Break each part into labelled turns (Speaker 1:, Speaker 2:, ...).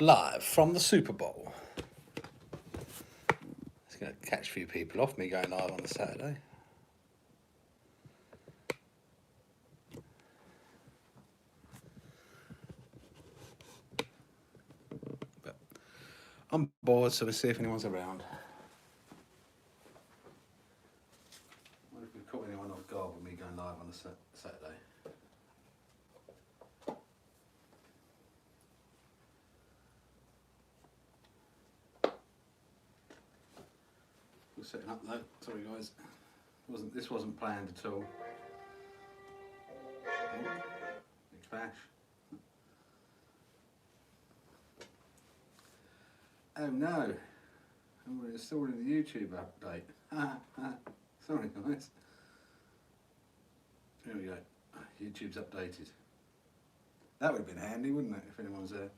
Speaker 1: live from the Super Bowl. It's going to catch a few people off me going live on the Saturday. But I'm bored, so we'll see if anyone's around. I wonder if we've caught anyone off guard with me going live on the Saturday. We're setting up though. Sorry guys, this wasn't planned at all. Oh, big flash. Oh no, we're still in the YouTube update. Sorry guys. There we go. YouTube's updated. That would have been handy, wouldn't it, if anyone's there?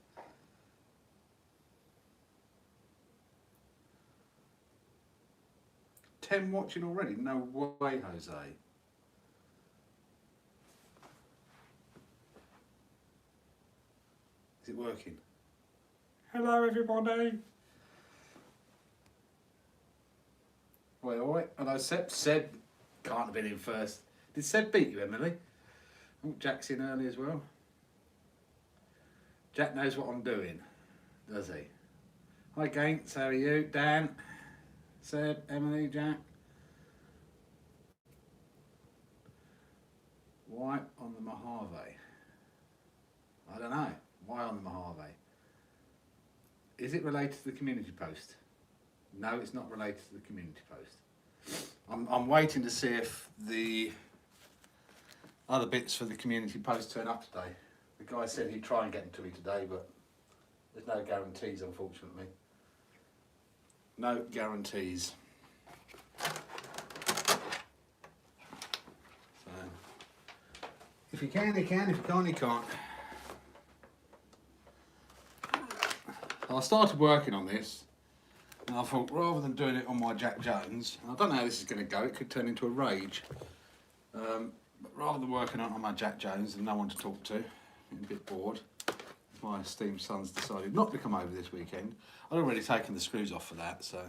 Speaker 1: Watching already? No way, Jose. Is it working? Hello, everybody. Wait. Hello, Seb. Seb can't have been in first. Did Seb beat you, Emily? Oh, Jack's in early as well. Jack knows what I'm doing, does he? Hi, Gates. How are you? Dan? Seb, Emily, Jack. Why on the Mojave? I don't know. Why on the Mojave? Is it related to the community post? No, it's not related to the community post. I'm waiting to see if the other bits for the community post turn up today. The guy said he'd try and get them to me today, but there's no guarantees, unfortunately. No guarantees. So, if you can, you can. If you can't, you can't. I started working on this, and I thought rather than doing it on my Jack Jones, and I don't know how this is going to go, it could turn into a rage, but rather than working on my Jack Jones and no one to talk to, I'm a bit bored. My esteemed son's decided not to come over this weekend. I'd already taken the screws off for that, so.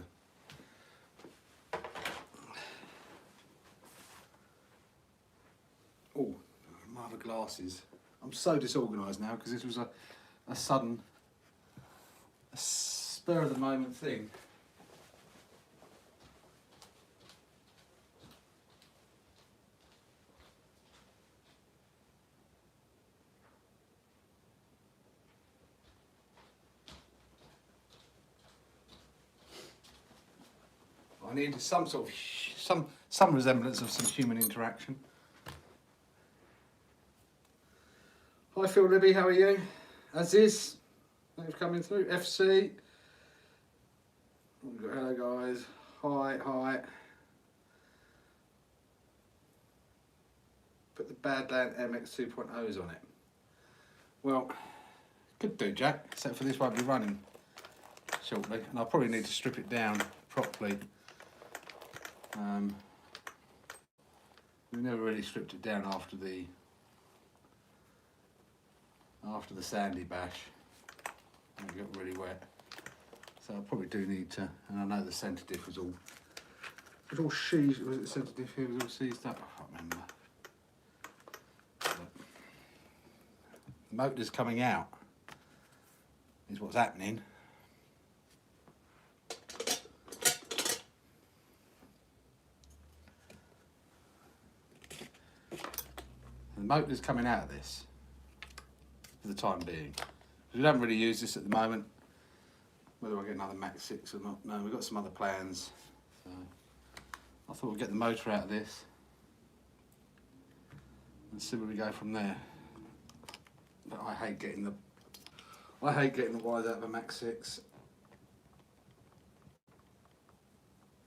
Speaker 1: Oh, my other glasses. I'm so disorganised now because this was a sudden, spur of the moment thing. I needed some sort of some resemblance of some human interaction. Hi Phil Libby, how are you? Aziz, thanks for coming through. FC. Hello guys. Hi. Put the Badland MX 2.0s on it. Well, could do, Jack, except for this won't be running shortly, and I'll probably need to strip it down properly. We never really stripped it down after the sandy bash. It got really wet, so I probably do need to. And I know the centre diff was all seized. Was it the centre diff here was all seized up? I can't remember. But the motor's coming out. Is what's happening. The motor's coming out of this for the time being. We don't really use this at the moment. Whether I get another Max 6 or not, no, we've got some other plans. So I thought we'd get the motor out of this and see where we go from there. But I hate getting the wires out of a Max 6.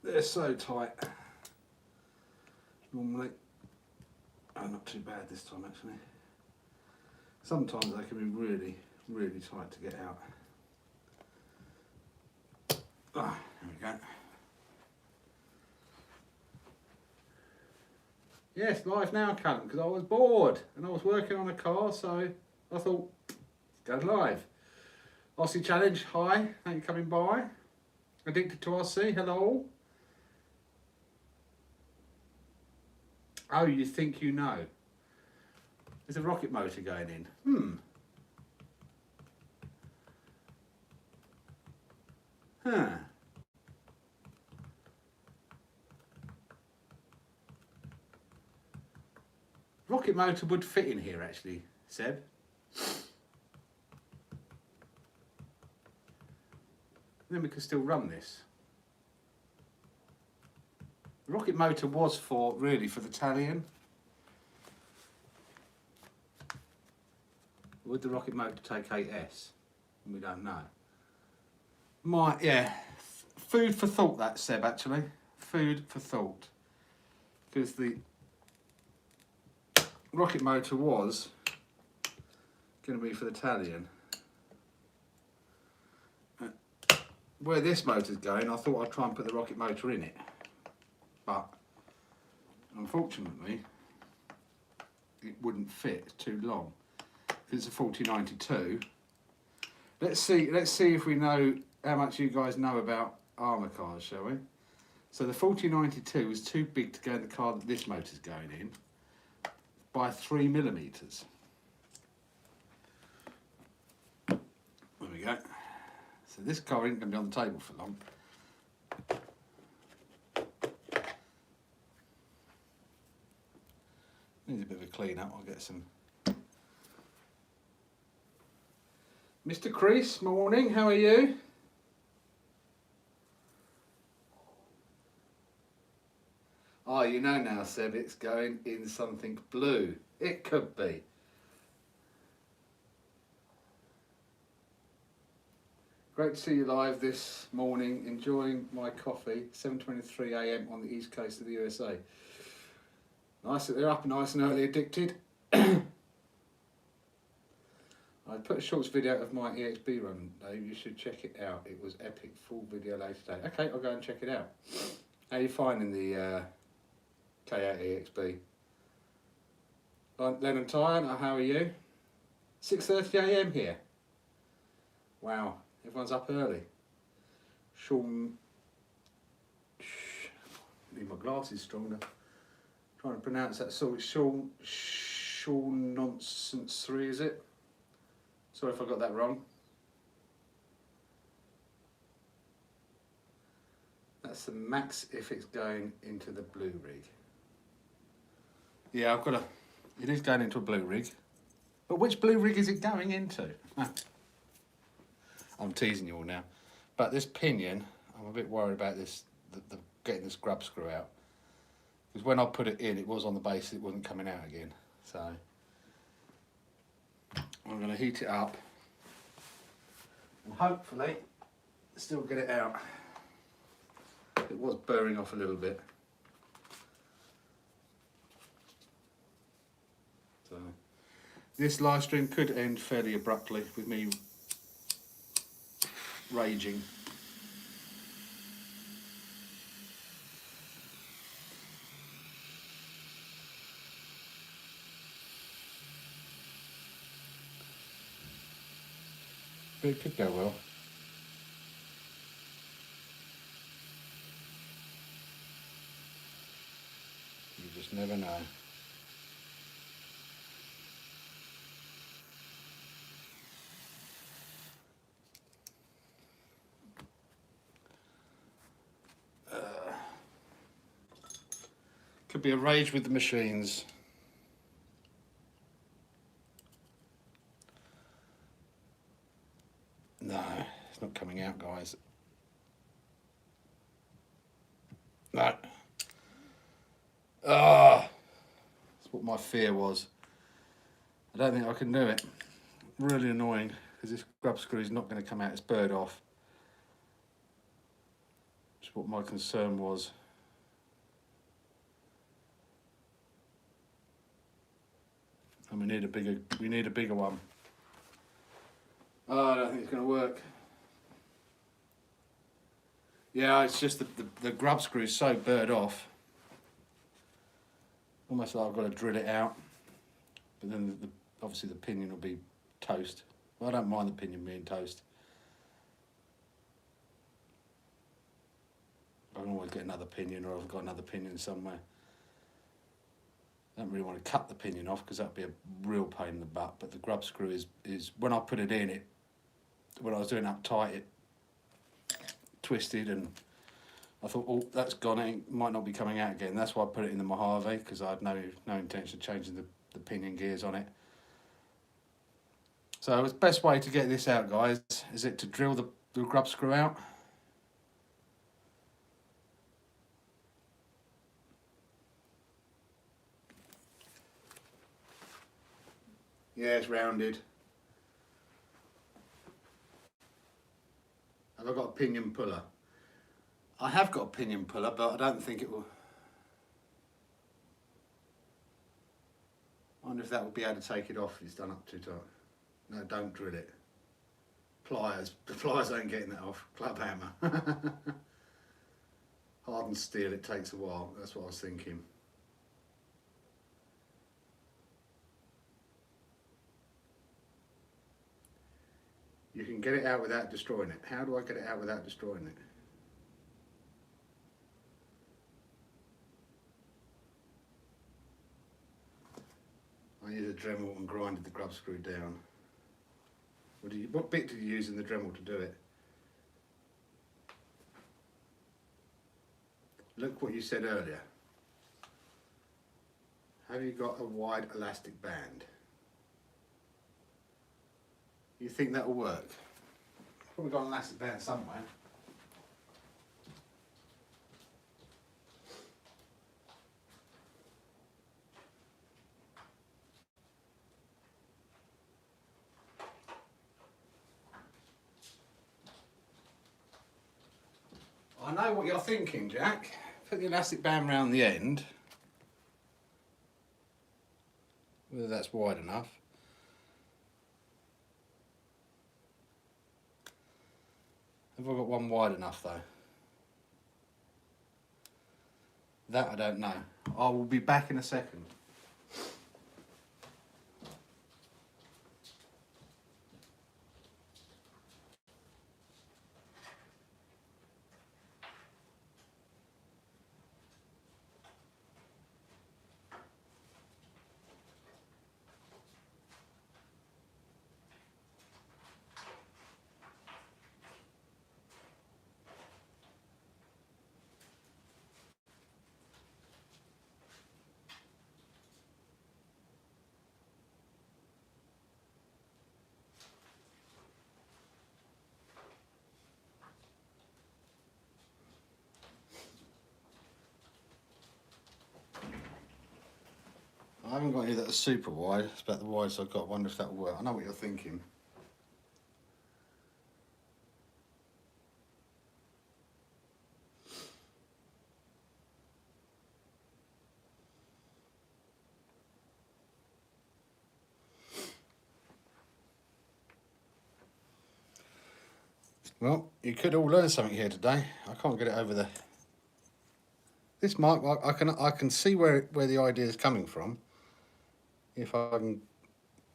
Speaker 1: They're so tight normally. Oh, not too bad this time actually. Sometimes they can be really, really tight to get out. Ah, there we go. Yes, live now, Callum, because I was bored and I was working on a car, so I thought, let's go live. Aussie Challenge, hi, thank you for coming by. Addicted to Aussie, hello. Oh, you think you know. There's a rocket motor going in. Huh. Rocket motor would fit in here actually, Seb. Then we can still run this. The rocket motor was really for the Talion. Would the rocket motor take 8S? We don't know. Yeah, food for thought that, Seb, actually. Food for thought. Because the rocket motor was going to be for the Talion. Where this motor's going, I thought I'd try and put the rocket motor in it. But, unfortunately, it wouldn't fit, it's too long. It's a 4092. Let's see if we know how much you guys know about armour cars, shall we? So the 4092 was too big to go in the car that this motor's going in by 3mm. There we go. So this car isn't going to be on the table for long. Needs a bit of a clean up, I'll get some. Mr. Crease, morning, how are you? Oh, you know now, Seb, it's going in something blue. It could be. Great to see you live this morning, enjoying my coffee, 7:23 AM on the east coast of the USA. Nice that they're up nice and early, Addicted. I put a shorts video of my EXB run, Dave. You should check it out. It was epic. Full video later today. Okay, I'll go and check it out. How are you finding the K8 EXB? Len and Tyan, how are you? 6:30 AM here. Wow, everyone's up early. Sean, need my glasses stronger. Trying to pronounce that. So it's Sean Nonsense 3, is it? Sorry if I got that wrong. That's the max if it's going into the blue rig. Yeah, it is going into a blue rig. But which blue rig is it going into? I'm teasing you all now. But this pinion, I'm a bit worried about this, getting this grub screw out. Because when I put it in, it was on the basis it wasn't coming out again. So I'm going to heat it up and hopefully still get it out. It was burring off a little bit. So this live stream could end fairly abruptly with me raging. But it could go well. You just never know. Could be a rage with the machines. No, it's not coming out, guys. No. Ah, that's what my fear was. I don't think I can do it. Really annoying, because this grub screw is not going to come out. It's burred off. That's what my concern was. And we need a bigger one. Oh, I don't think it's going to work. Yeah, it's just the grub screw is so burred off. Almost like I've got to drill it out. But then obviously the pinion will be toast. Well, I don't mind the pinion being toast. can always get another pinion, or I've got another pinion somewhere. I don't really want to cut the pinion off because that'd be a real pain in the butt, but the grub screw is when I put it in, when I was doing it up tight, it twisted, and I thought, oh, that's gone, it might not be coming out again. That's why I put it in the Mojave, because I had no intention of changing the pinion gears on it. So the best way to get this out, guys, is it to drill the grub screw out. Yeah, it's rounded. Have I got a pinion puller? I have got a pinion puller, but I don't think it will. I wonder if that will be able to take it off if it's done up too tight. No, don't drill it. Pliers. The pliers ain't getting that off. Club hammer. Hardened steel, it takes a while. That's what I was thinking. You can get it out without destroying it. How do I get it out without destroying it? I used a Dremel and grinded the grub screw down. What bit did you use in the Dremel to do it? Look what you said earlier. Have you got a wide elastic band? You think that will work? Probably got an elastic band somewhere. I know what you're thinking, Jack. Put the elastic band round the end. Whether that's wide enough. Have I got one wide enough though? That I don't know. I will be back in a second. I haven't got any that are super wide. It's about the widest I've got. I wonder if that will work. I know what you're thinking. Well, you could all learn something here today. I can't get it over there. This mic, I can see where the idea is coming from. If I can,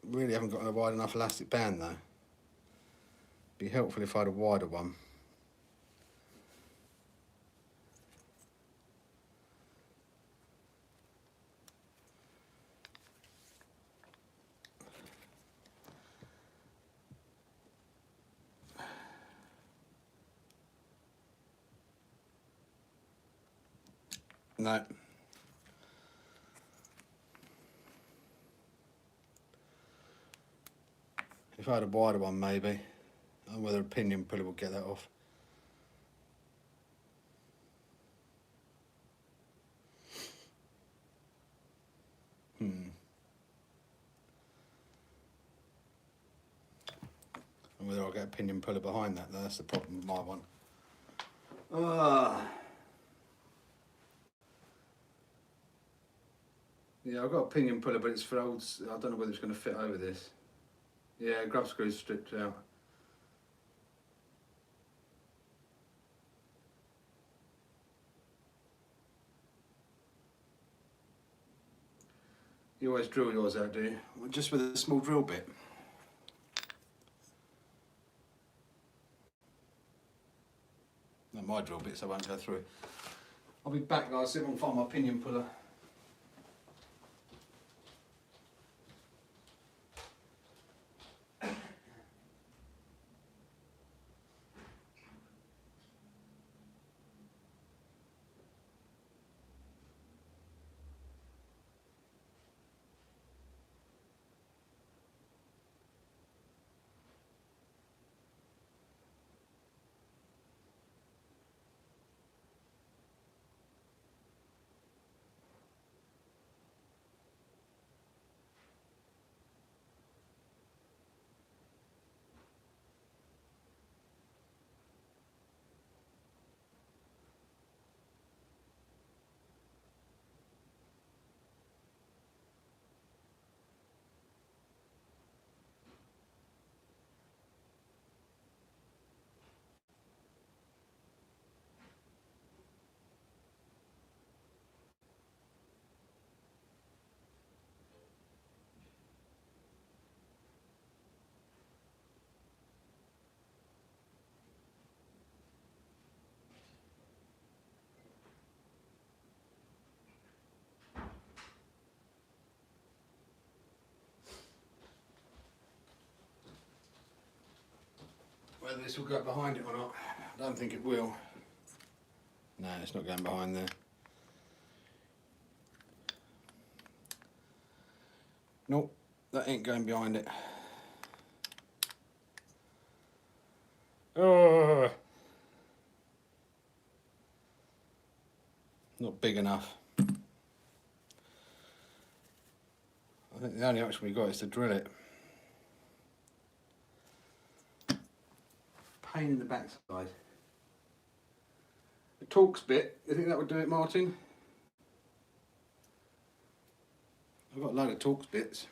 Speaker 1: really haven't got a wide enough elastic band though. Be helpful if I had a wider one. No. If I had a wider one, maybe. I don't know whether a pinion puller will get that off. And whether I'll get a pinion puller behind that, that's the problem with my one. Yeah, I've got a pinion puller, but it's for old. I don't know whether it's going to fit over this. Yeah, grub screw's stripped out. You always drill yours out, do you? Well, just with a small drill bit. Not my drill bit, so I won't go through it. I'll be back, guys, see if I can find my pinion puller. Whether this will go behind it or not, I don't think it will. No, it's not going behind there. Nope, that ain't going behind it. Oh, not big enough. I think the only option we've got is to drill it. Pain in the backside. The Torx bit, you think that would do it, Martin? I've got a load of Torx bits.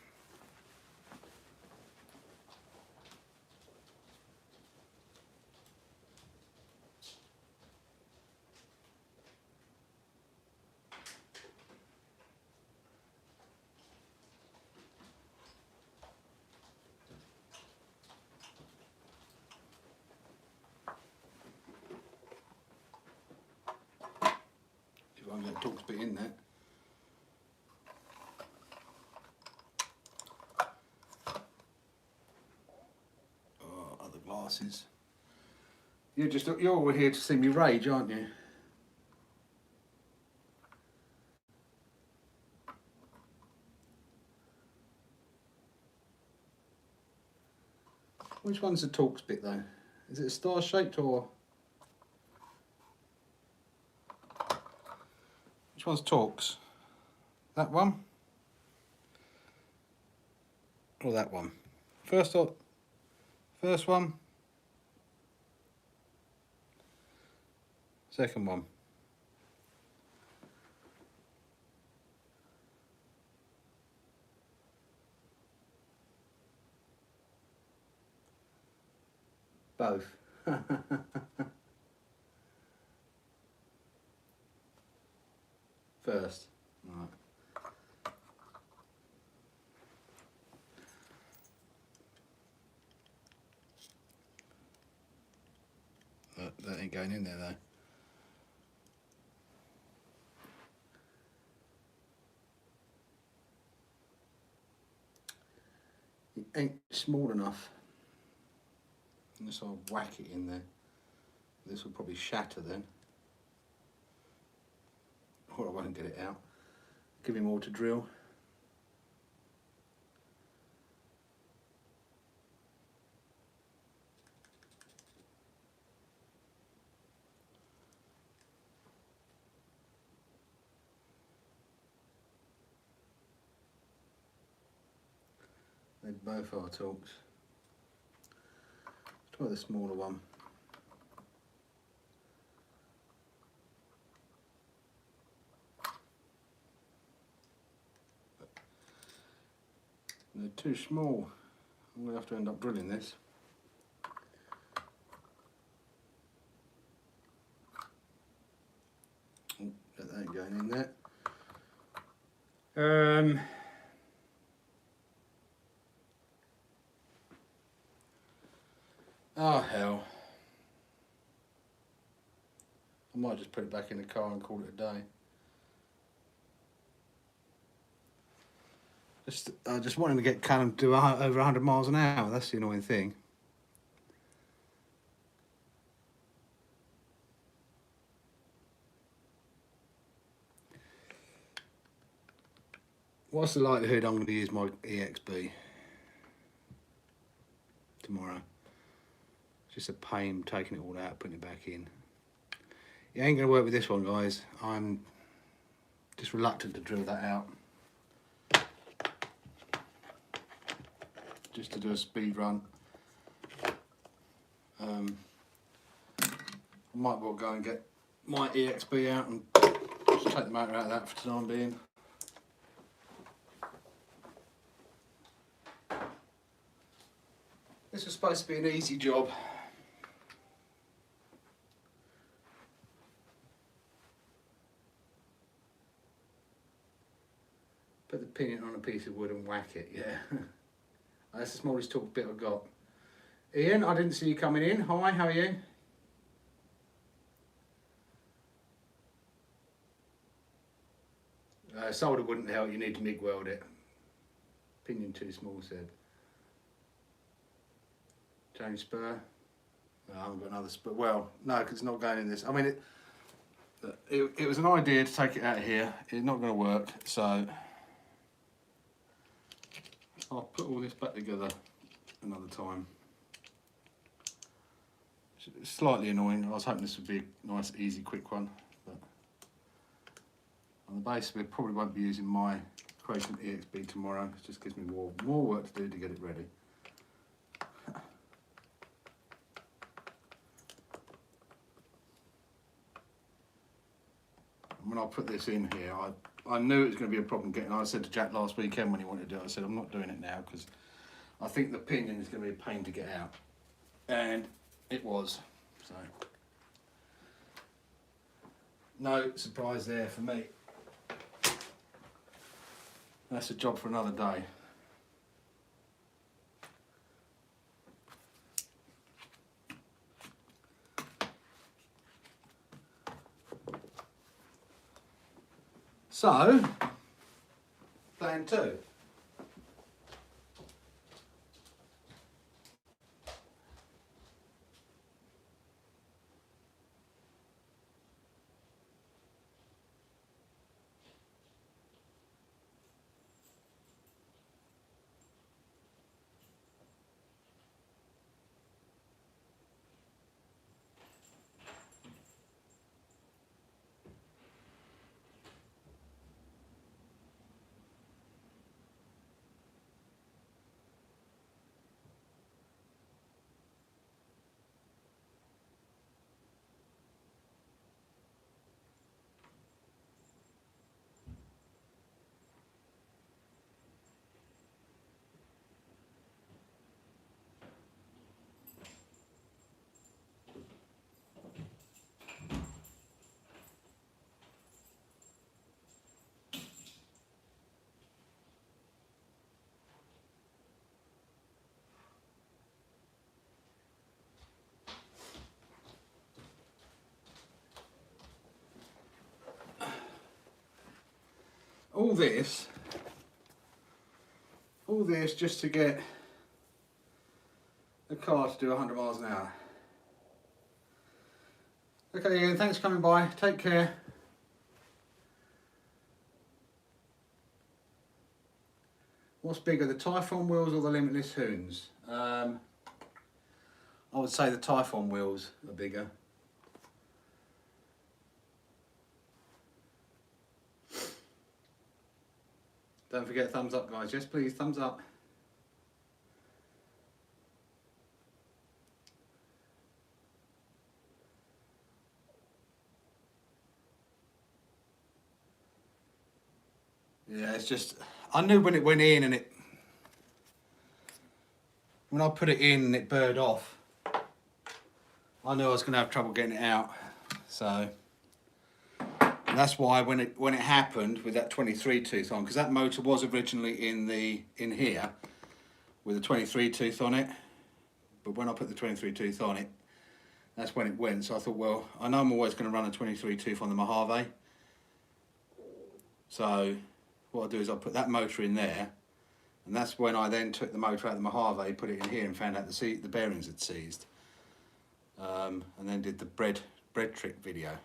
Speaker 1: If I can get a Torx bit in there. Glasses. You're all here to see me rage, aren't you? Which one's the Torx bit though? Is it a star shaped or which one's Torx? That one? Or that one? First one. Second one. Both. First. Right. That ain't going in there though. It ain't small enough. Unless I'll whack it in there. This will probably shatter then. Or I won't get it out. Give him more to drill. They both are Torx. Let's try the smaller one. They're too small. I'm going to have to end up drilling this. Oh, that ain't going in there. Oh hell. I might just put it back in the car and call it a day. I just wanted to get Callum to do over 100 miles an hour. That's the annoying thing. What's the likelihood I'm going to use my EXB tomorrow? It's just a pain taking it all out, putting it back in. It ain't going to work with this one, guys. I'm just reluctant to drill that out. Just to do a speed run. I might well go and get my EXB out and just take the motor out of that for the time being. This was supposed to be an easy job. Put the pinion on a piece of wood and whack it, yeah. That's the smallest torque bit I've got. Ian, I didn't see you coming in. Hi, how are you? Solder wouldn't help, you need to MIG weld it. Pinion too small, said. Change spur. No, I haven't got another spur. Well, no, because it's not going in this. I mean, it was an idea to take it out of here. It's not going to work, so I'll put all this back together another time. It's slightly annoying. I was hoping this would be a nice, easy, quick one. But on the basis, we probably won't be using my Quotient EXB tomorrow. It just gives me more work to do to get it ready. When I put this in here, I knew it was going to be a problem getting. I said to Jack last weekend when he wanted to do it, I said I'm not doing it now because I think the pinion is going to be a pain to get out, and it was. So no surprise there for me. That's a job for another day. So, plan 2. All this just to get the car to do 100 miles an hour. Okay, Ian, thanks for coming by. Take care. What's bigger, the Typhon wheels or the Limitless Hoons? I would say the Typhon wheels are bigger. Don't forget thumbs up, guys. Yes, please, thumbs up. Yeah, it's just, I knew when it went in and when I put it in and it burred off, I knew I was going to have trouble getting it out. So that's why when it happened with that 23 tooth on, because that motor was originally in here with a 23 tooth on it, but when I put the 23 tooth on it, That's when it went. So I thought, well, I know I'm always going to run a 23 tooth on the Mojave. So what I'll do is I'll put that motor in there, and that's when I then took the motor out of the Mojave, put it in here, and found out the bearings had seized. And then did the bread trick video.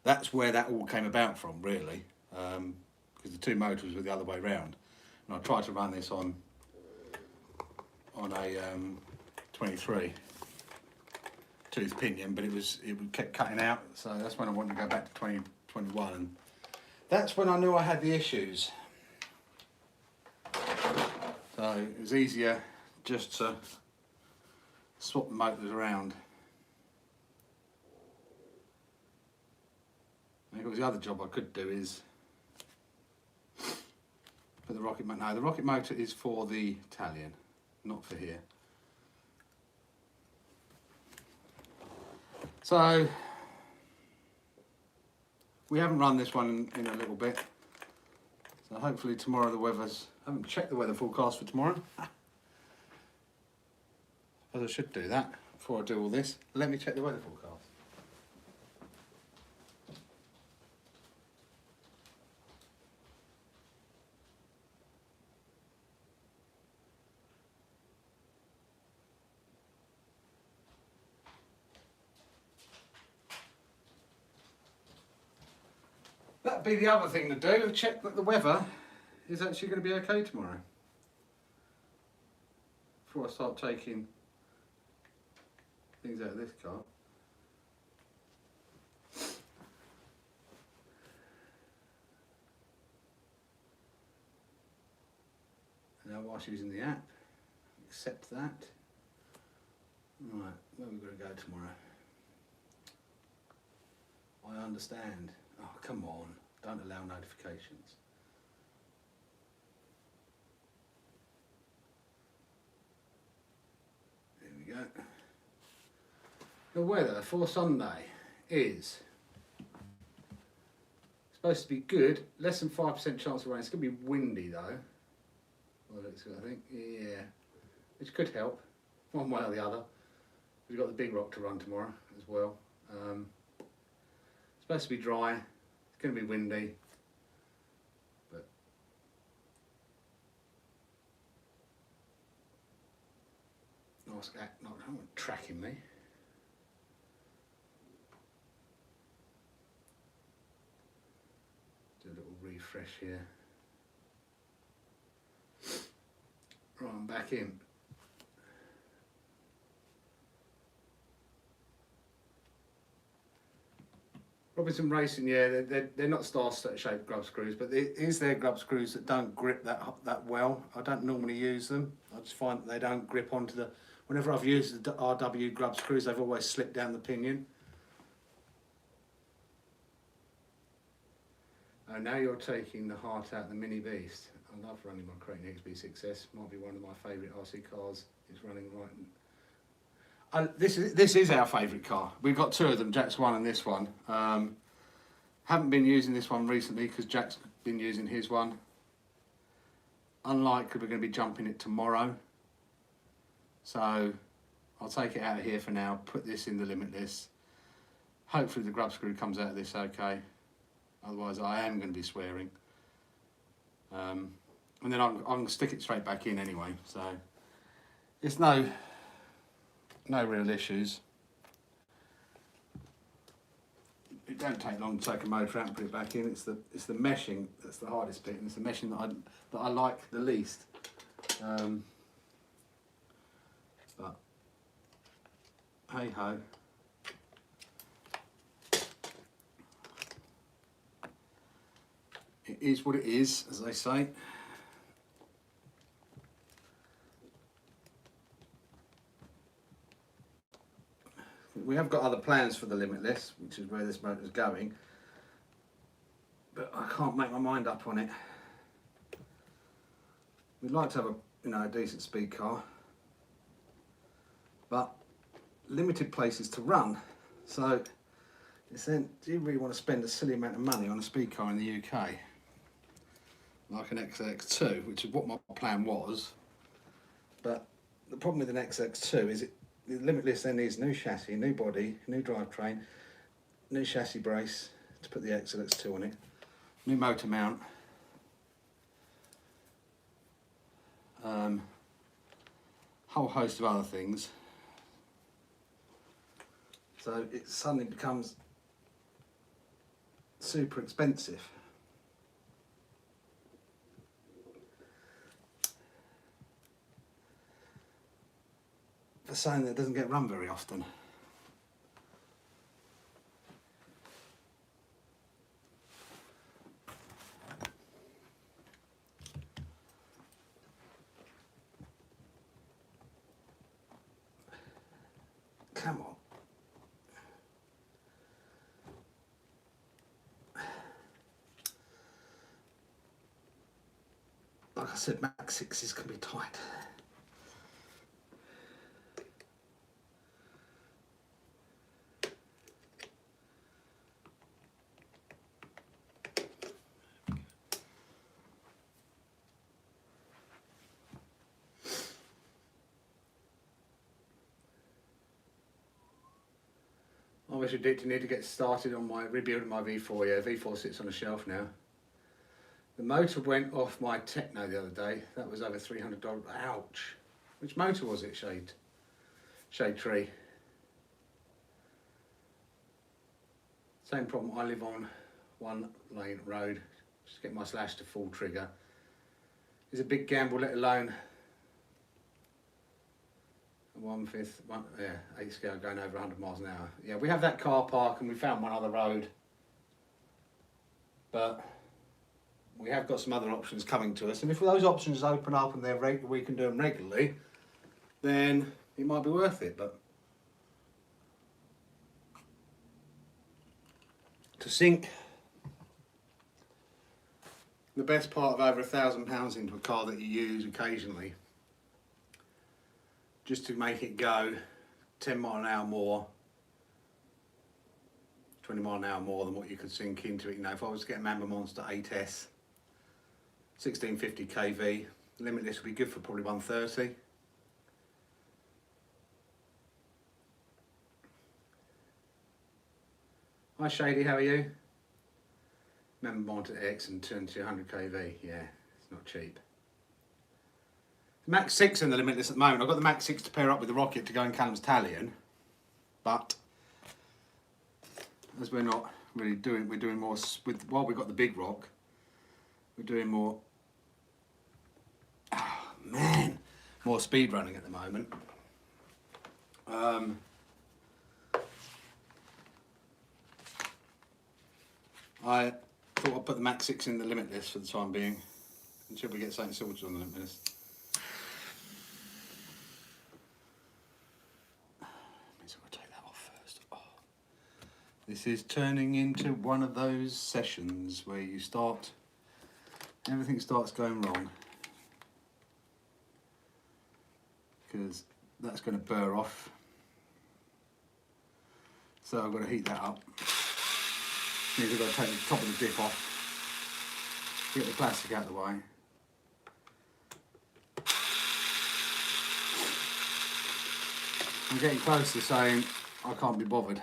Speaker 1: That's where that all came about from, really, because the two motors were the other way round. And I tried to run this on a 23 tooth pinion, but it kept cutting out. So that's when I wanted to go back to 2021, and that's when I knew I had the issues. So it was easier just to swap the motors around. And of course, the other job I could do is put the rocket motor. No, the rocket motor is for the Italian, not for here. So we haven't run this one in a little bit. So hopefully tomorrow the weather's... I haven't checked the weather forecast for tomorrow. I should do that before I do all this. Let me check the weather forecast. That'd be the other thing to do, check that the weather is actually going to be okay tomorrow. Before I start taking things out of this car. Now whilst using the app, accept that. Right, where are we going to go tomorrow? I understand. Oh, come on, don't allow notifications. There we go. The weather for Sunday is supposed to be good, less than 5% chance of rain. It's going to be windy though. Well, it looks good, I think. Yeah, which could help, one way or the other. We've got the big rock to run tomorrow as well. Supposed to be dry, it's going to be windy, but nice act, not tracking me. Do a little refresh here. Right, I'm back in. Robinson Racing, yeah, they're not star-shaped grub screws, but it is their grub screws that don't grip that well. I don't normally use them. I just find that they don't grip onto the... Whenever I've used the RW grub screws, they've always slipped down the pinion. Now you're taking the heart out of the Mini Beast. I love running my Creighton XB6S. Might be one of my favourite RC cars. It's running right. This is our favourite car. We've got two of them, Jack's one and this one. Haven't been using this one recently because Jack's been using his one. Unlikely we're going to be jumping it tomorrow. So I'll take it out of here for now, put this in the Limitless. Hopefully the grub screw comes out of this okay. Otherwise I am going to be swearing. And then I'm going to stick it straight back in anyway. So it's no real issues. It don't take long to take a motor out and put it back in. It's the meshing that's the hardest bit, and it's the meshing that I like the least. But hey ho. It is what it is, as they say. We have got other plans for the Limitless, which is where this motor is going, but I can't make my mind up on it. We'd like to have a decent speed car, but limited places to run. So it's then, do you really want to spend a silly amount of money on a speed car in the UK, like an XX2, which is what my plan was? But the problem with an XX2 is the Limitless then needs new chassis, new body, new drivetrain, new chassis brace to put the XLX2 on it, new motor mount, whole host of other things. So it suddenly becomes super expensive. For something that doesn't get run very often. Come on. Like I said, Max 6s can be tight. I was addicted, need to get started on my rebuilding my V4. Yeah, V4 sits on a shelf now. The motor went off my Techno the other day. That was over $300. Ouch. Which motor was it, Shade Tree? Same problem, I live on one lane road. Just get my slash to full trigger. It's a big gamble, let alone 8 scale going over 100 miles an hour. Yeah, we have that car park and we found one other road. But we have got some other options coming to us. And if those options open up and we can do them regularly, then it might be worth it. But to sink the best part of over £1,000 into a car that you use occasionally, just to make it go 10 mile an hour more, 20 mile an hour more than what you could sink into it. You know, if I was to get a Mamba Monster 8S, 1650 kV, Limitless would be good for probably 130. Hi Shady, how are you? Mamba Monster X and turn to 100 kV, yeah, it's not cheap. Max 6 in the Limitless at the moment. I've got the Max 6 to pair up with the Rocket to go in Callum's Talion, but as we're not really doing, we're doing more with, while we've got the big rock, we're doing more, more speed running at the moment. I thought I'd put the Max 6 in the Limitless for the time being, until we get something sorted on the Limitless. This is turning into one of those sessions where you start, everything starts going wrong. Because that's going to burr off. So I've got to heat that up. Means I've got to take the top of the dip off, get the plastic out of the way. I'm getting close to saying I can't be bothered.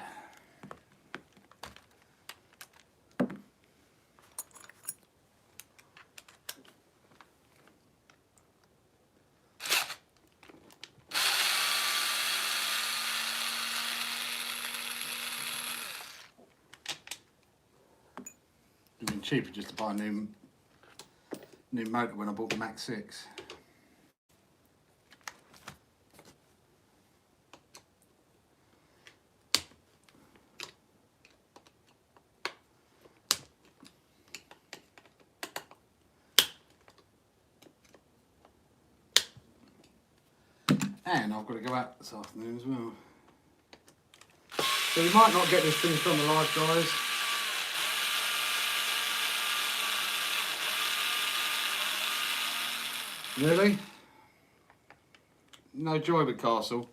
Speaker 1: It'd been cheaper just to buy a new motor when I bought the Max 6. And I've got to go out this afternoon as well. So you might not get this finished on the live, guys. Really? No joy with Castle.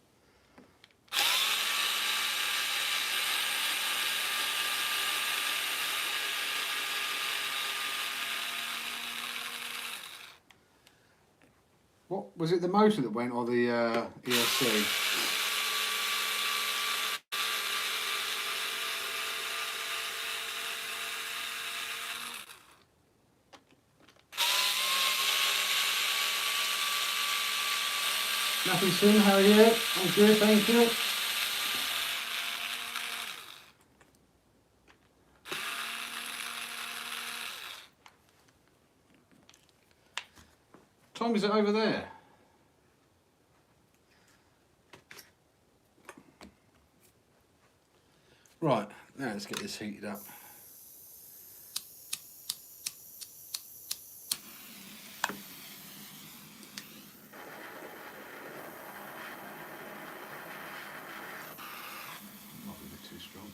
Speaker 1: What was it, the motor that went or the ESC? Nothing soon, how are you? I'm good, thank you. What time is it over there? Right, now let's get this heated up. Might be a bit too strong.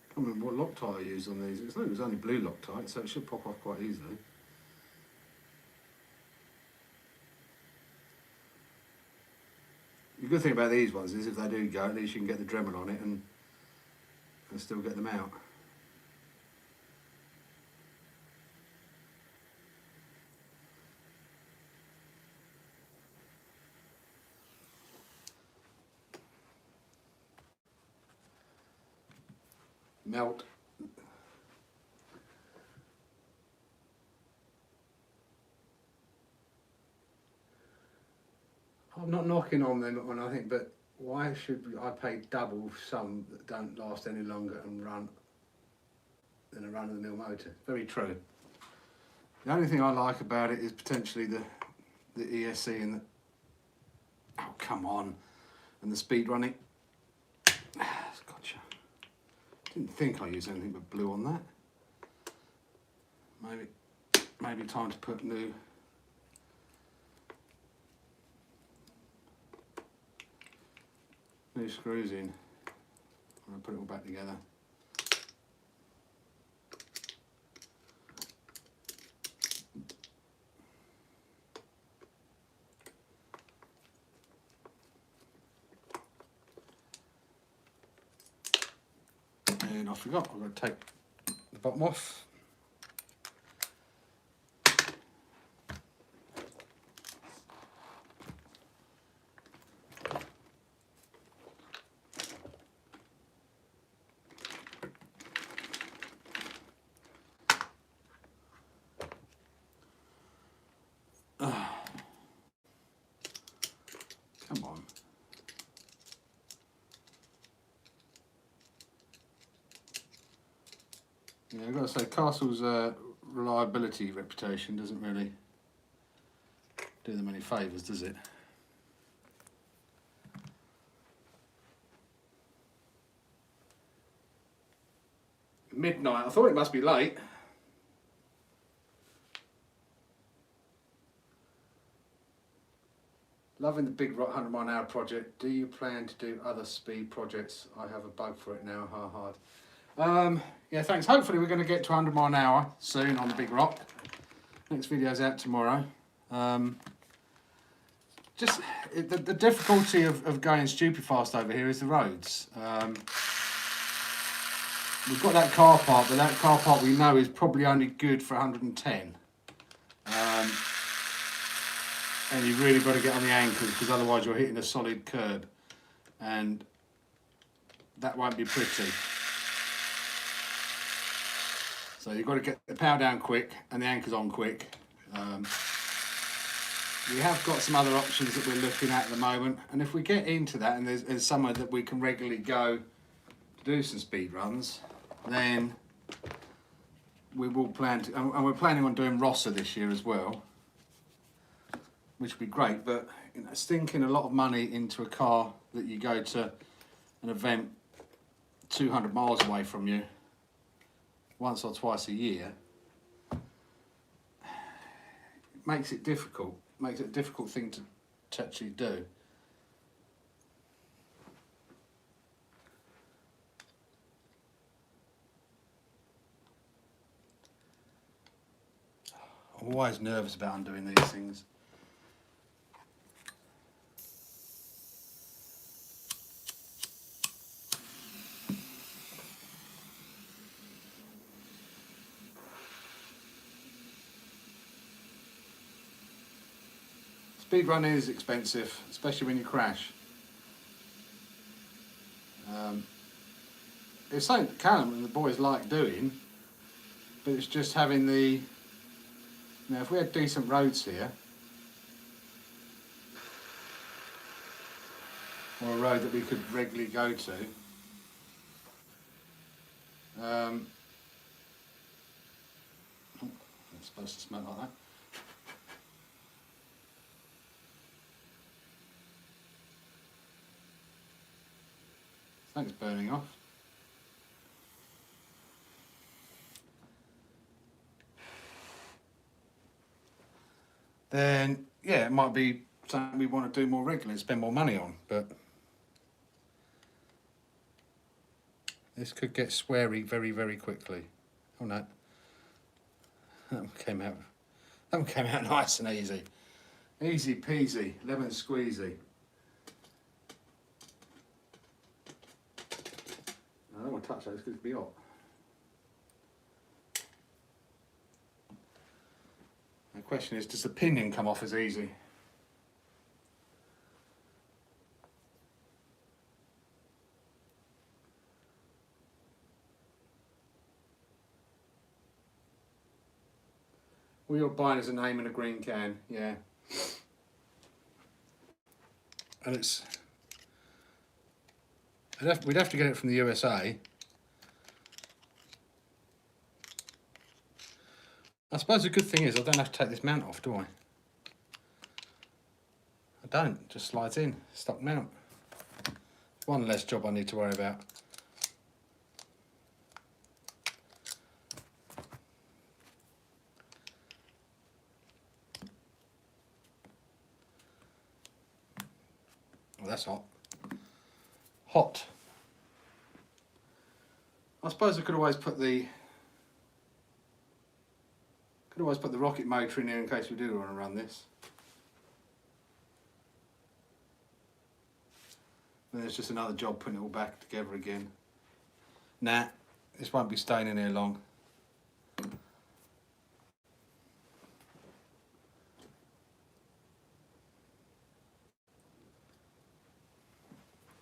Speaker 1: I can't remember what Loctite I used on these. It was only blue Loctite, so it should pop off quite easily. The good thing about these ones is if they do go, at least you can get the Dremel on it and still get them out. Melt. I'm not knocking on them or nothing, but why should I pay double some that don't last any longer and run than a run-of-the-mill motor? Very true. The only thing I like about it is potentially the ESC and the, oh come on, and the speed running. Gotcha. Didn't think I used anything but blue on that. Maybe time to put new screws in. I'm going to put it all back together. And I forgot, I've got to take the bottom off. Come on. Yeah, I've got to say, Castle's reliability reputation doesn't really do them any favours, does it? Midnight. I thought it must be late. Loving the Big Rock 100 mile an hour project. Do you plan to do other speed projects? I have a bug for it now, hard. Yeah, thanks. Hopefully we're going to get to 100 mile an hour soon on the Big Rock. Next video's out tomorrow. Just the difficulty of going stupid fast over here is the roads. We've got that car park, but that car park we know is probably only good for 110. And you've really got to get on the ankles because otherwise you're hitting a solid curb and that won't be pretty. So you've got to get the power down quick and the anchors on quick. We have got some other options that we're looking at the moment, and if we get into that and there's somewhere that we can regularly go to do some speed runs, then we will plan to, and we're planning on doing Rossa this year as well, which would be great. But you know, stinking a lot of money into a car that you go to an event 200 miles away from you once or twice a year makes it difficult. Makes it a difficult thing to actually do. I'm always nervous about undoing these things. speed running is expensive, especially when you crash. It's something that Callum and the boys like doing, but it's just having the... Now, if we had decent roads here, or a road that we could regularly go to, oh, it's supposed to smell like that. Thanks, burning off. Then, yeah, it might be something we want to do more regularly, spend more money on, but this could get sweary very, very quickly. Oh no, that one came out nice and easy. Easy peasy, lemon squeezy. I don't want to touch those because it'll be hot. The question is, does the pinion come off as easy? All you're buying is a name and a green can, yeah. And it's... we'd have to get it from the USA. I suppose the good thing is I don't have to take this mount off, do I? I don't, it just slides in, stock mount. One less job I need to worry about. Oh, that's hot. Hot. I suppose I could always put the rocket motor in here in case we do want to run this. Then it's just another job putting it all back together again. Nah, this won't be staying in here long.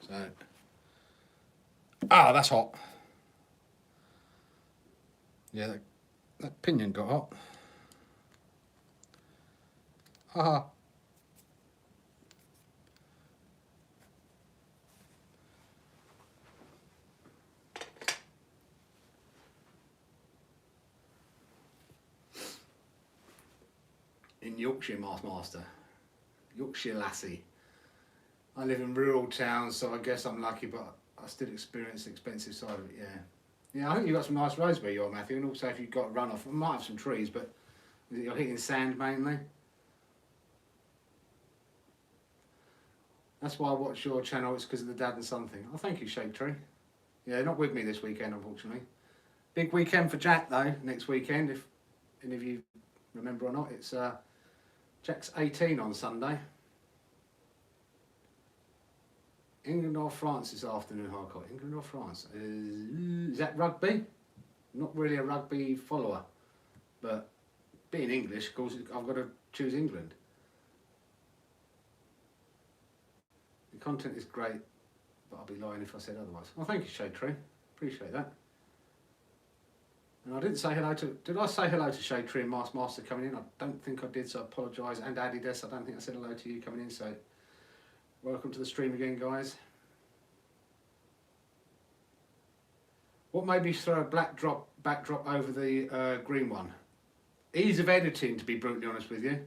Speaker 1: So, that's hot. Yeah, that pinion got hot. Haha. In Yorkshire, Master. Yorkshire lassie. I live in rural towns, so I guess I'm lucky, but I still experience the expensive side of it, yeah. Yeah, I think you've got some nice roads where you are, Matthew, and also if you've got runoff, I might have some trees, but you're hitting sand mainly. That's why I watch your channel, it's because of the dad and son thing. Oh, thank you, Shade Tree. Yeah, not with me this weekend, unfortunately. Big weekend for Jack, though, next weekend, if any of you remember or not. It's Jack's 18 on Sunday. England or France this afternoon, Harcourt. England or France? Is that rugby? Not really a rugby follower, but being English, of course, I've got to choose England. The content is great, but I'll be lying if I said otherwise. Well, thank you, Shade Tree. Appreciate that. And I didn't say hello to... Did I say hello to Shade Tree and Master coming in? I don't think I did, so I apologise. And Adidas, I don't think I said hello to you coming in, so... Welcome to the stream again, guys. What made me throw a black backdrop over the green one? Ease of editing, to be brutally honest with you.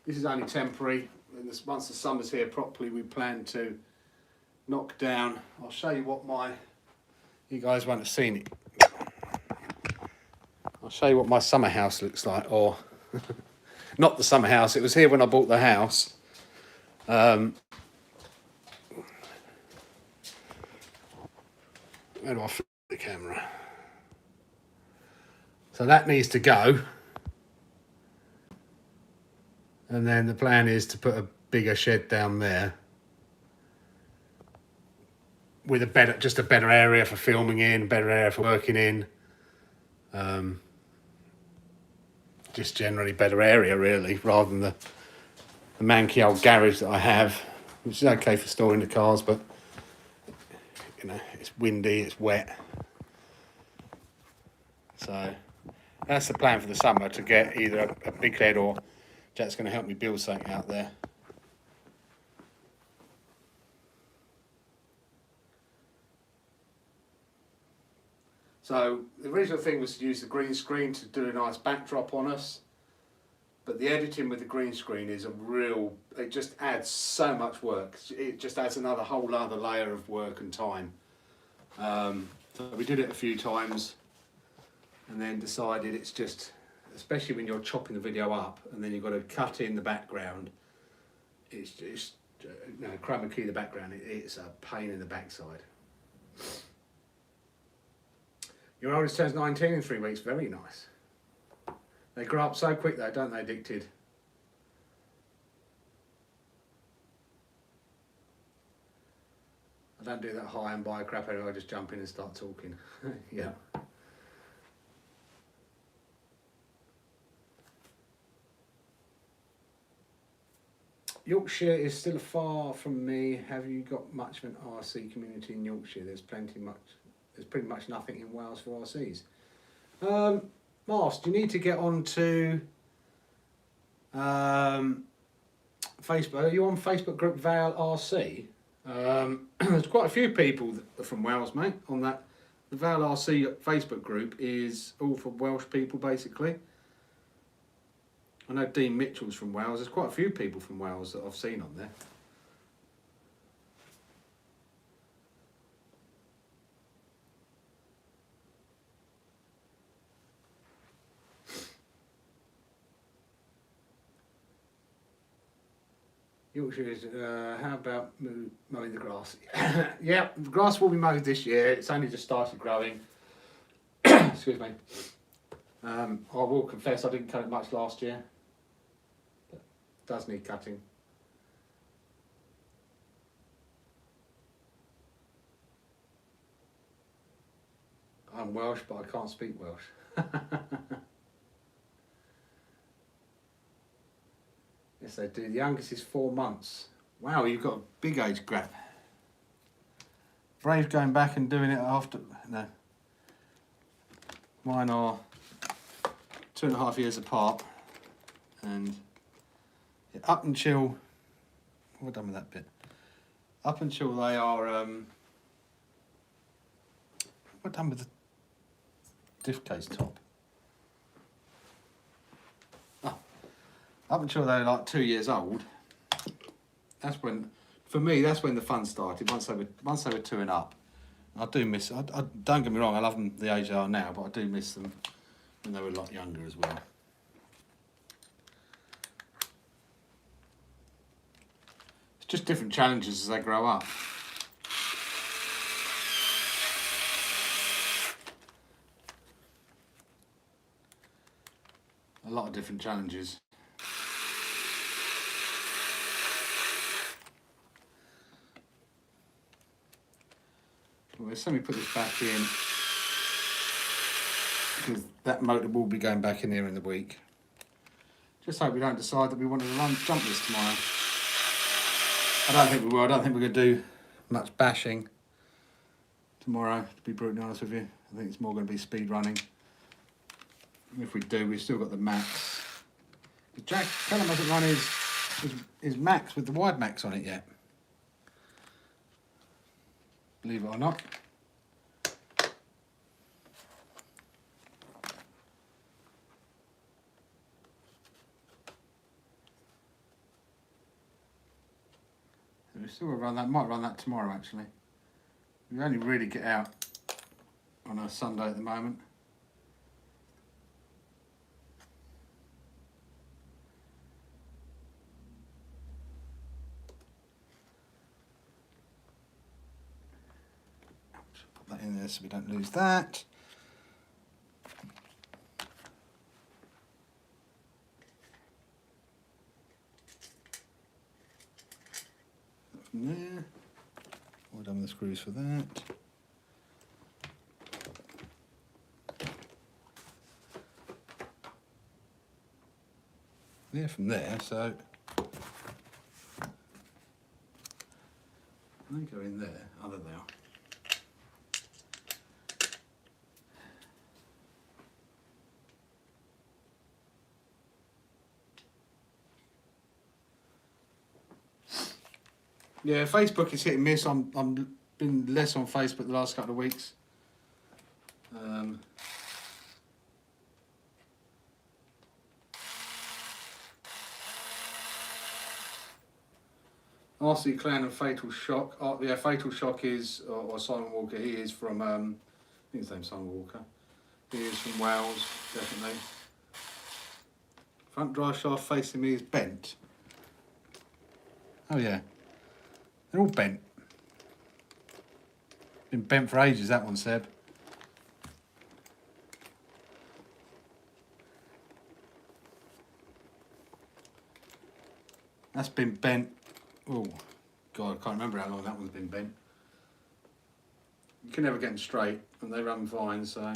Speaker 1: This is only temporary. Once the summer's here properly, we plan to knock down. I'll show you what my... You guys won't have seen it. I'll show you what my summer house looks like, or... Not the summer house, it was here when I bought the house. Where do I flip the camera? So that needs to go. And then the plan is to put a bigger shed down there with just a better area for filming in, better area for working in. Just generally better area, really, rather than the manky old garage that I have, which is okay for storing the cars, but you know, it's windy, it's wet. So that's the plan for the summer, to get either a big head, or Jack's going to help me build something out there. So the original thing was to use the green screen to do a nice backdrop on us, but the editing with the green screen is it just adds so much work. It just adds another whole other layer of work and time. So we did it a few times and then decided it's just, especially when you're chopping the video up and then you've got to cut in the background, it's just, chroma key the background, it's a pain in the backside. Your oldest turns 19 in 3 weeks, very nice. They grow up so quick though, don't they, Addicted? I don't do that high and by crap anyway, I just jump in and start talking. Yeah. Yorkshire is still far from me. Have you got much of an RC community in Yorkshire? There's pretty much nothing in Wales for RCs. Mars, do you need to get onto Facebook? Are you on Facebook group Val RC? There's quite a few people that are from Wales, mate, on that. The Val RC Facebook group is all for Welsh people, basically. I know Dean Mitchell's from Wales. There's quite a few people from Wales that I've seen on there. Yorkshire is, how about mowing the grass? Yeah, the grass will be mowed this year. It's only just started growing. Excuse me. I will confess I didn't cut it much last year. But it does need cutting. I'm Welsh, but I can't speak Welsh. Yes, they do. The youngest is 4 months. Wow, you've got a big age gap. Brave going back and doing it after. No. Mine are 2.5 years apart. And up until. What have I done with that bit? Up until they are. What have I done with the diff case top? Up until they were like 2 years old, that's when, for me, that's when the fun started. Once they were 2 and up, I do miss. I don't get me wrong, I love them the age they are now, but I do miss them when they were a lot younger as well. It's just different challenges as they grow up. A lot of different challenges. Well, let me put this back in, because that motor will be going back in here in the week. Just hope we don't decide that we want to jump this tomorrow. I don't think we will. I don't think we're going to do much bashing tomorrow, to be brutally honest with you. I think it's more going to be speed running. If we do, we've still got the Max. Jack Callum hasn't run his Max with the wide Max on it yet. Believe it or not. So we still run that. Might run that tomorrow actually. We only really get out on a Sunday at the moment. Put that in there so we don't lose that. From there. All done with the screws for that. There from there, so I think they're in there. Oh, there they are. Yeah, Facebook is hit and miss. I'm been less on Facebook the last couple of weeks. RC Clan and Fatal Shock. Yeah, Fatal Shock is, or Simon Walker, he is from, I think his name's Simon Walker. He is from Wales, definitely. Front drive shaft facing me is bent. Oh yeah, they're all bent. Been bent for ages, that one, Seb. That's been bent. Oh, God, I can't remember how long that one's been bent. You can never get them straight, and they run fine, so.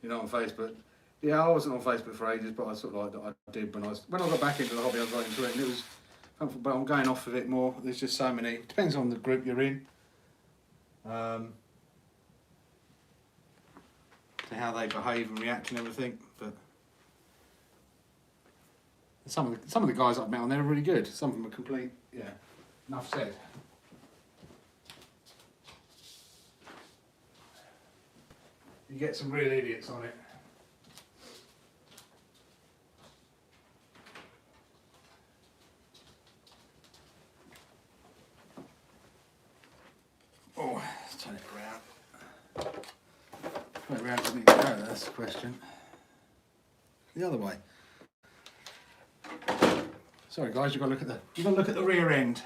Speaker 1: You're not on Facebook. Yeah, I wasn't on Facebook for ages, but I sort of like I did when I got back into the hobby. I was right into it, and it was. But I'm going off of it more. There's just so many. Depends on the group you're in. To how they behave and react and everything, but some of the guys I've met on there are really good. Some of them are complete. Yeah, enough said. You get some real idiots on it. Oh, let's turn it around. Wait, around doesn't need to go, that's the question. The other way. Sorry guys, you've got to look at the rear end.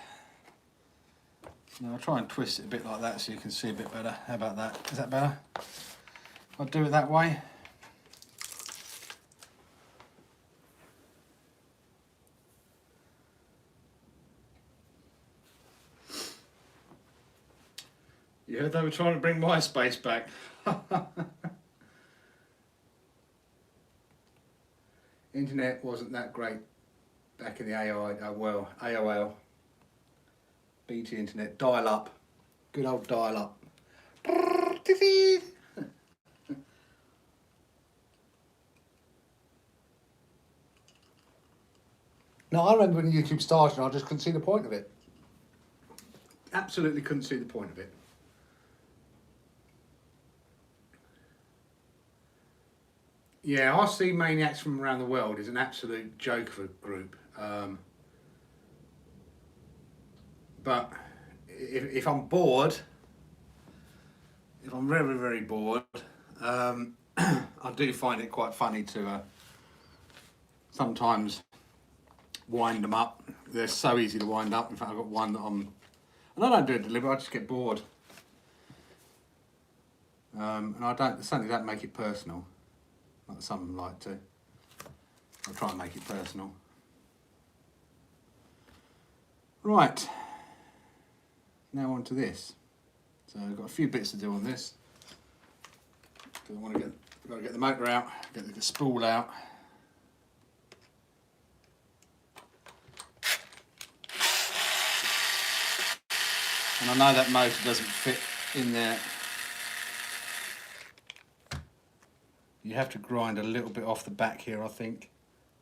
Speaker 1: Now I'll try and twist it a bit like that so you can see a bit better. How about that? Is that better? I'll do it that way. You heard they were trying to bring MySpace back. Internet wasn't that great back in the AOL. BT Internet, dial-up. Good old dial-up. No, I remember when YouTube started and I just couldn't see the point of it. Absolutely couldn't see the point of it. Yeah, RC Maniacs from around the world is an absolute joke of a group. But if I'm bored, if I'm very, very bored, I do find it quite funny to sometimes wind them up. They're so easy to wind up. In fact, I've got one that and I don't do it deliberately, I just get bored. And certainly don't make it personal. Like some like to. I'll try and make it personal. Right. Now on to this. So I've got a few bits to do on this. I've got to get the motor out, get the spool out. And I know that motor doesn't fit in there. You have to grind a little bit off the back here, I think.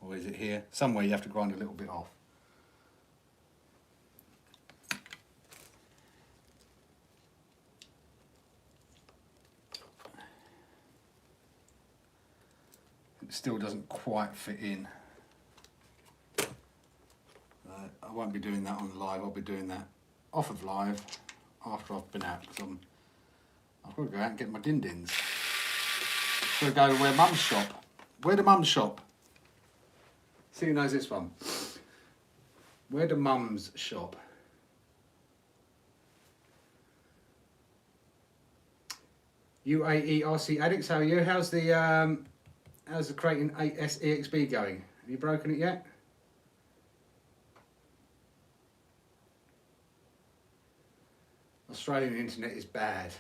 Speaker 1: Or is it here? Somewhere you have to grind a little bit off. It still doesn't quite fit in. I won't be doing that on live, I'll be doing that off of live after I've been out, because I've got to go out and get my din-dins. I've got to go to where Mum's shop. Where the Mum's shop? See who knows this one. Where the Mum's shop? UAE RC Addicts, how are you? How's the Creighton 8S EXB going? Have you broken it yet? Australian internet is bad.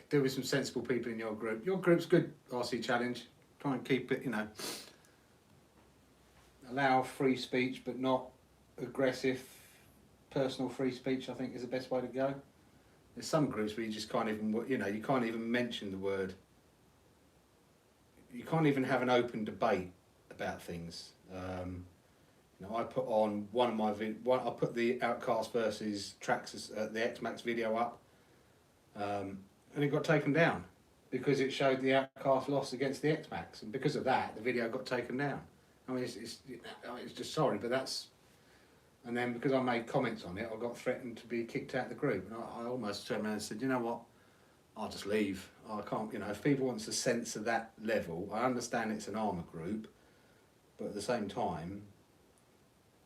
Speaker 1: do with some sensible people in your group. Your group's good, RC Challenge. Try and keep it, you know, allow free speech, but not aggressive, personal free speech, I think is the best way to go. There's some groups where you just can't even, you know, you can't even mention the word. You can't even have an open debate about things. You know, I put on one of my I put the Outcast versus Traxxas, the Xmax video up, and it got taken down because it showed the Outcast loss against the Xmax, and because of that, the video got taken down. I mean, it's just sorry, but that's. And then because I made comments on it, I got threatened to be kicked out of the group, and I almost turned around and said, you know what, I'll just leave. I can't, you know, if people want to censor that level, I understand it's an armour group, but at the same time,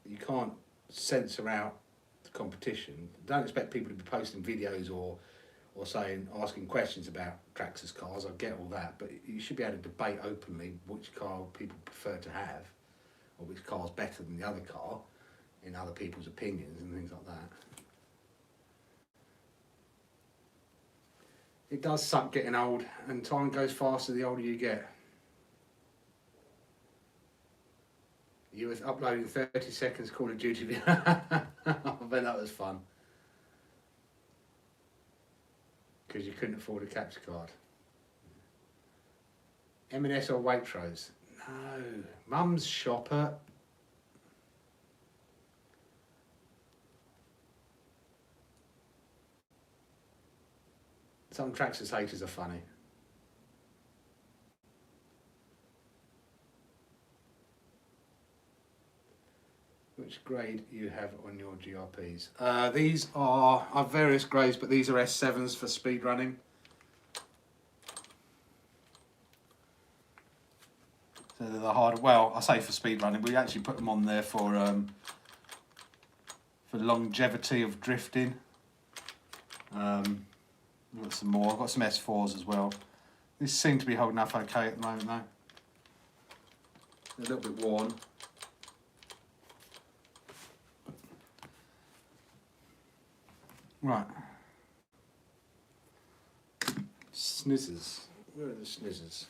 Speaker 1: you can't censor out the competition. Don't expect people to be posting videos or asking questions about Traxxas cars. I get all that, but you should be able to debate openly which car people prefer to have, or which car's better than the other car, in other people's opinions and things like that. It does suck getting old, and time goes faster the older you get. You was uploading 30 seconds Call of Duty video. I bet that was fun. Because you couldn't afford a capture card. M&S or Waitrose? No. Mum's Shopper. Some Traxxas haters are funny. Which grade you have on your GRPs? These are various grades, but these are S7s for speed running. So they're the harder. Well, I say for speed running. We actually put them on there for longevity of drifting. I've got some more. I've got some S4s as well. These seem to be holding up okay at the moment, though. They're a little bit worn. Right. Snizzers. Where are the snizzers?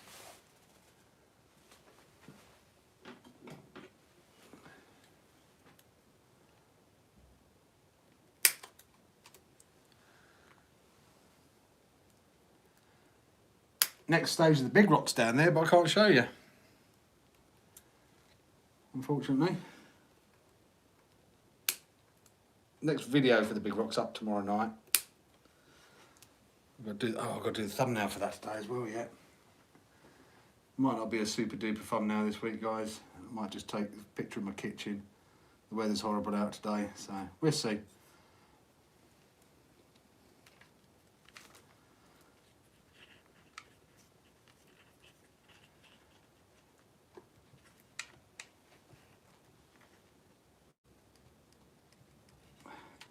Speaker 1: Next stage of the big rocks down there, but I can't show you, unfortunately. Next video for the big rocks up tomorrow night. I've got to do the thumbnail for that today as well. Yeah, might not be a super duper thumbnail this week, guys. I might just take a picture of my kitchen. The weather's horrible out today, so we'll see.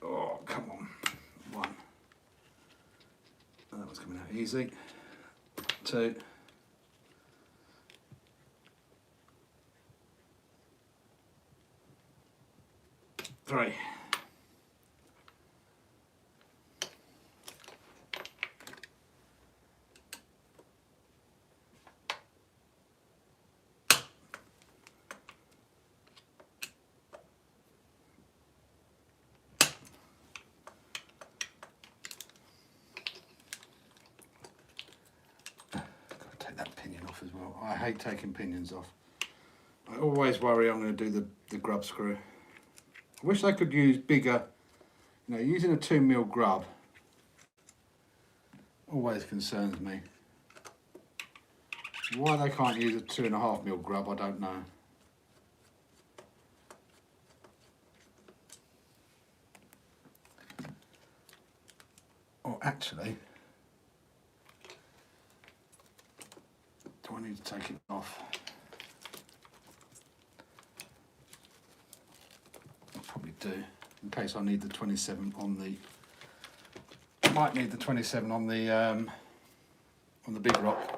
Speaker 1: Oh, come on. One. That was coming out easy. Two. Three. As well. I hate taking pinions off. I always worry I'm going to do the grub screw. I wish I could use bigger, you know, using a 2mm grub always concerns me. Why they can't use a 2.5mm grub, I don't know. Or actually, do I need to take it off? I probably do, in case I need the 27 on the. Might need the 27 on the big rock.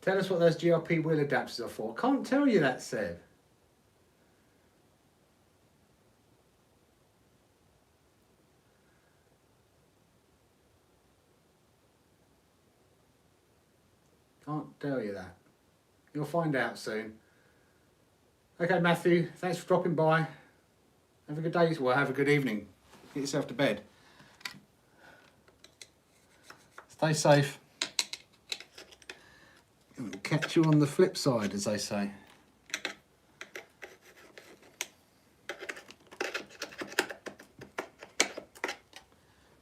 Speaker 1: Tell us what those GRP wheel adapters are for. Can't tell you that, Seb. Can't tell you that. You'll find out soon. Okay, Matthew, thanks for dropping by. Have a good day. Well, have a good evening. Get yourself to bed. Stay safe. And we'll catch you on the flip side, as they say.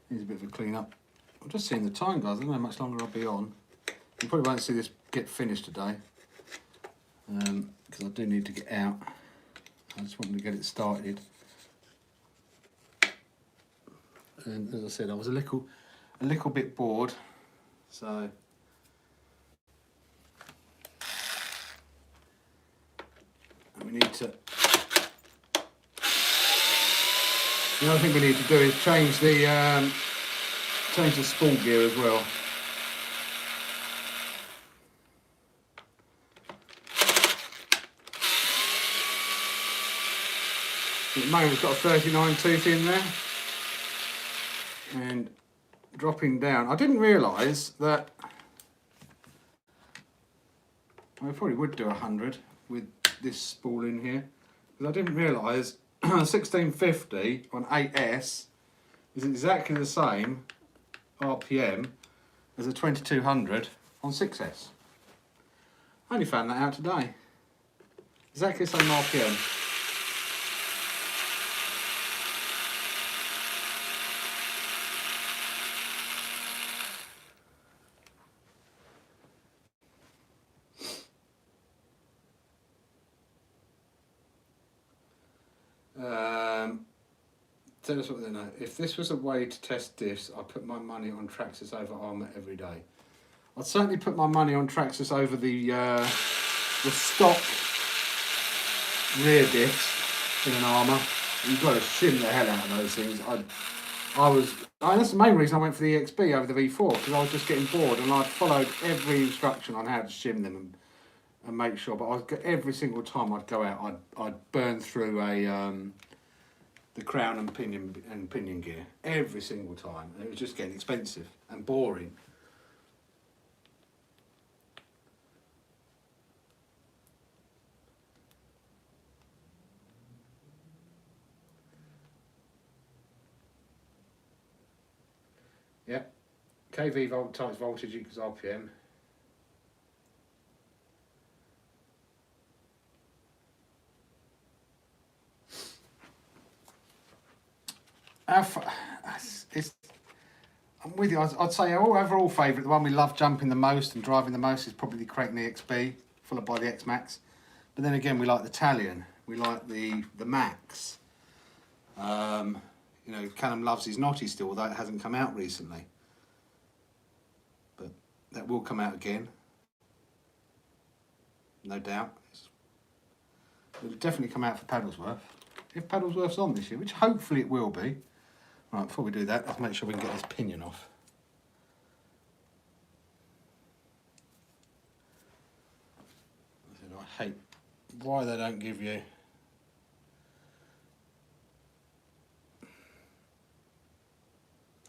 Speaker 1: Needs a bit of a clean up. I'm just seeing the time, guys. I don't know how much longer I'll be on. You probably won't see this get finished today, because I do need to get out. I just wanted to get it started. And as I said, I was a little bit bored, so we need to. The other thing we need to do is change the spool gear as well. At the moment, it's got a 39 tooth in there, and dropping down. I didn't realise that. I probably would do 100 with this spool in here, because I didn't realise 1650 on 8S is exactly the same RPM as a 2200 on 6S. I only found that out today. Exactly the same RPM. Tell us what they know. If this was a way to test diffs, I'd put my money on Traxxas over Armour every day. I'd certainly put my money on Traxxas over the stock rear diffs in an Armour. You've got to shim the hell out of those things. That's the main reason I went for the XB over the V4, because I was just getting bored, and I'd followed every instruction on how to shim them and make sure. But every single time I'd go out, I'd burn through the crown and pinion gear every single time. And it was just getting expensive and boring. Yep. KV volt times voltage equals RPM. I'm with you. I'd say our overall favourite, the one we love jumping the most and driving the most, is probably the Creighton EXB, followed by the Xmax. But then again, we like the Italian. We like the Max. You know, Callum loves his Knotty still, although it hasn't come out recently. But that will come out again, no doubt. It'll definitely come out for Paddlesworth, if Paddlesworth's on this year, which hopefully it will be. Right, before we do that, let's make sure we can get this pinion off. I hate why they don't give you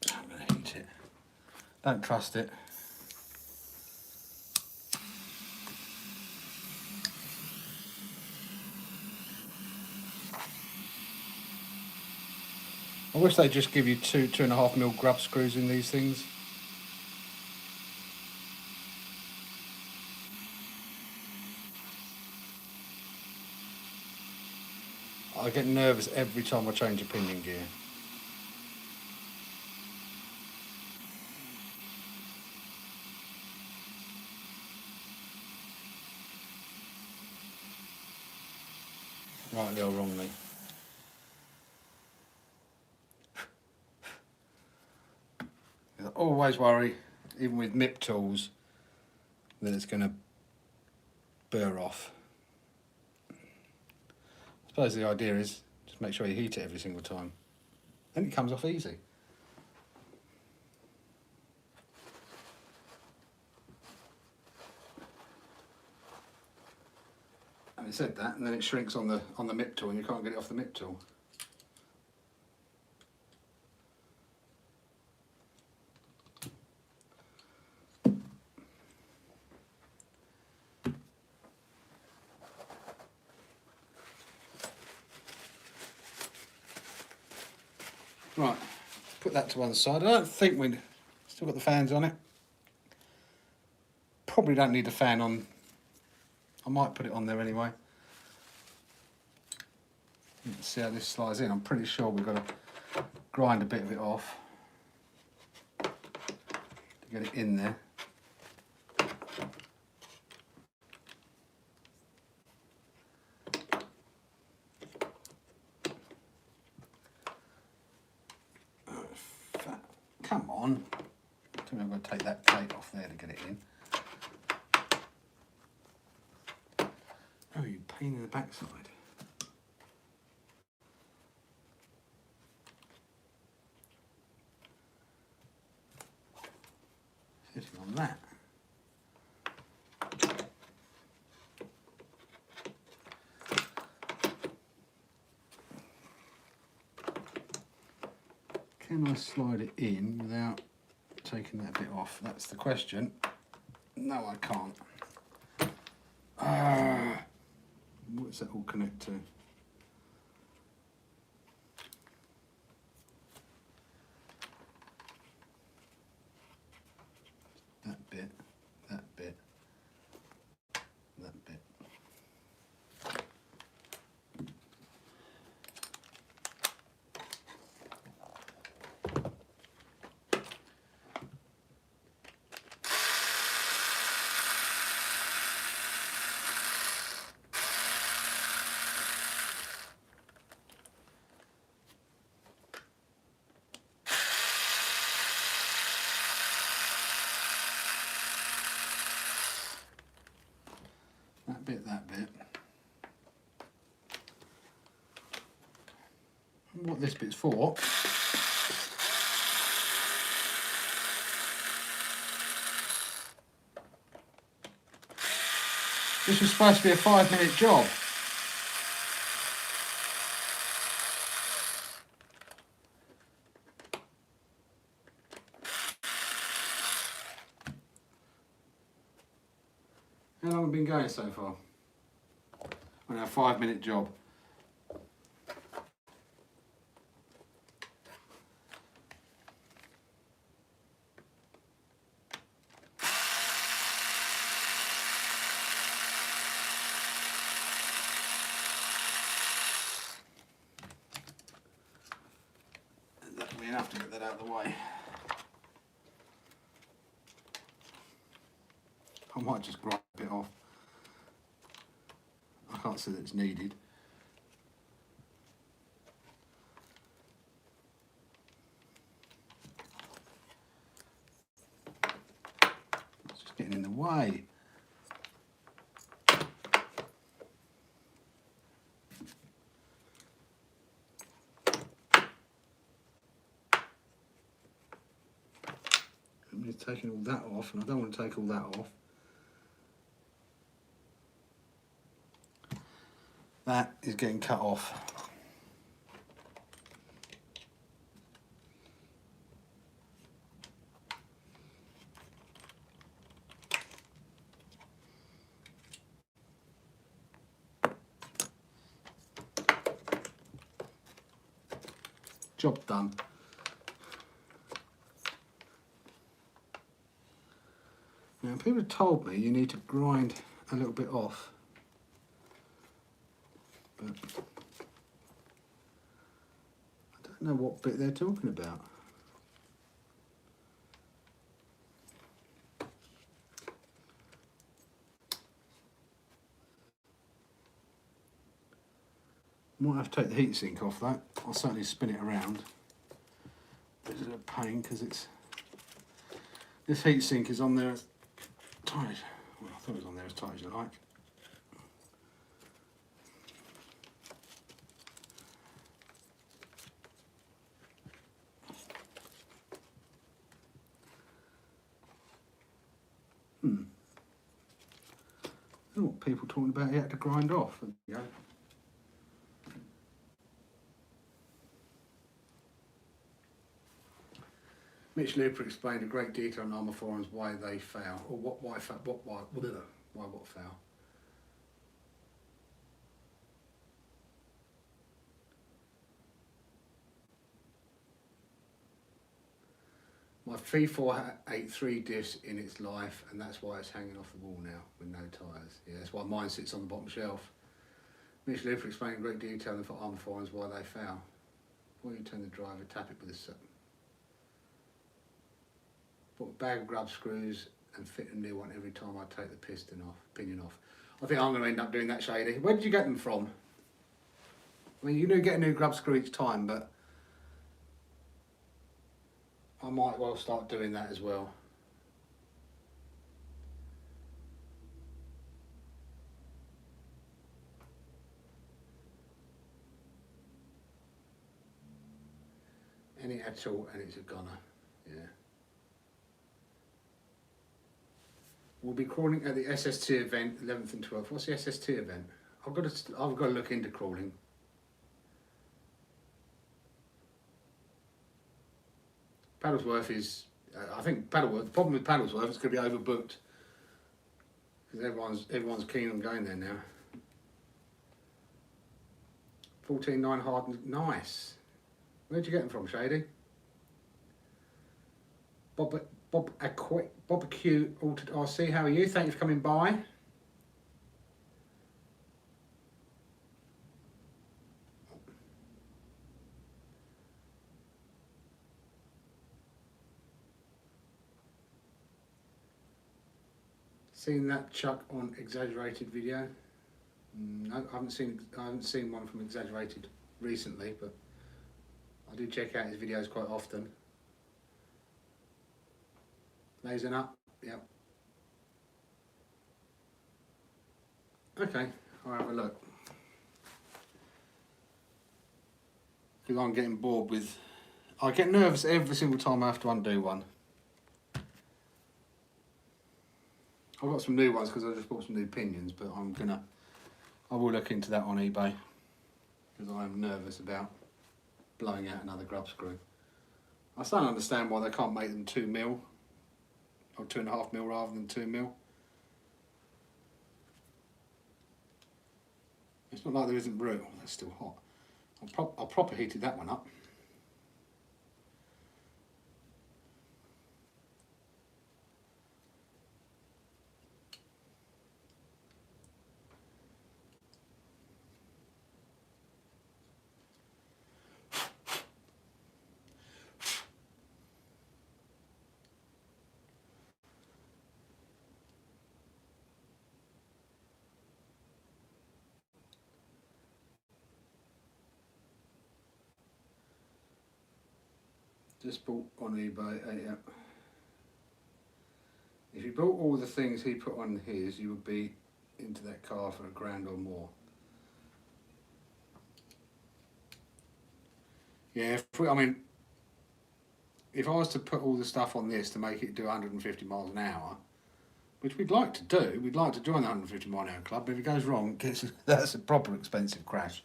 Speaker 1: I'm going to heat it. Don't trust it. I wish they'd just give you 2.5mm grub screws in these things. I get nervous every time I change a pinion gear. Rightly or wrongly. I always worry, even with MIP tools, that it's going to burr off. I suppose the idea is just make sure you heat it every single time. Then it comes off easy. And it said that, and then it shrinks on the MIP tool, and you can't get it off the MIP tool. Right, put that to one side. I don't think we still got the fans on it. Probably don't need the fan on. I might put it on there anyway. Let's see how this slides in. I'm pretty sure we've got to grind a bit of it off to get it in there. Come on. I think I'm going to take that plate off there to get it in. Oh, you pain in the backside. Sitting on that. Can I slide it in without taking that bit off? That's the question. No, I can't. What's that all connect to? That bit, that bit, that bit. That bit. And what this bit's for this was supposed to be a 5-minute job. How long have we been going so far? On our 5-minute job. That'll be enough to get that out of the way. I might just grind a bit off. I can't see that it's needed. It's just getting in the way. I'm just taking all that off, and I don't want to take all that off. That is getting cut off. Job done. Now, people have told me you need to grind a little bit off. But I don't know what bit they're talking about. Might have to take the heatsink off that. I'll certainly spin it around. Bit of a pain because it's this heatsink is on there as tight. Well, I thought it was on there as tight as you like. Oh, people talking about he had to grind off. There you go. Mitch Looper explained in great detail on Armour forums why they fail, or why fail. My 3483 diffs in its life, and that's why it's hanging off the wall now with no tyres. Yeah, that's why mine sits on the bottom shelf. Mitch Looper explained in great detail on Armour forums why they fail. Before you turn the driver, tap it with a put a bag of grub screws and fit a new one every time I take the pinion off. I think I'm going to end up doing that, Shady. Where did you get them from? I mean, you do get a new grub screw each time, but I might well start doing that as well. Any at all, and it's a goner. Yeah. We'll be crawling at the SST event, 11th and 12th. What's the SST event? I've got to look into crawling. Paddlesworth is, I think Paddleworth. The problem with Paddlesworth is going to be overbooked because everyone's keen on going there now. 14.9 hardened, nice. Where'd you get them from, Shady? Barbecue Altered RC, how are you? Thank you for coming by. Seen that Chuck on Exaggerated video? No, I haven't seen one from Exaggerated recently, but I do check out his videos quite often. Lazing up, yep. Okay, I'll have a look. Because I'm getting bored with... I get nervous every single time I have to undo one. I've got some new ones because I just bought some new pinions, but I will look into that on eBay. Because I'm nervous about blowing out another grub screw. I still don't understand why they can't make them 2mm. Or 2.5mm rather than 2mm. It's not like there isn't room. Oh, that's still hot. I proper heated that one up. Just bought on eBay. Yeah. If you bought all the things he put on his, you would be into that car for £1,000 or more. Yeah, if I was to put all the stuff on this to make it do 150 miles an hour, which we'd like to do, we'd like to join the 150 mile an hour club, but if it goes wrong, that's a proper expensive crash.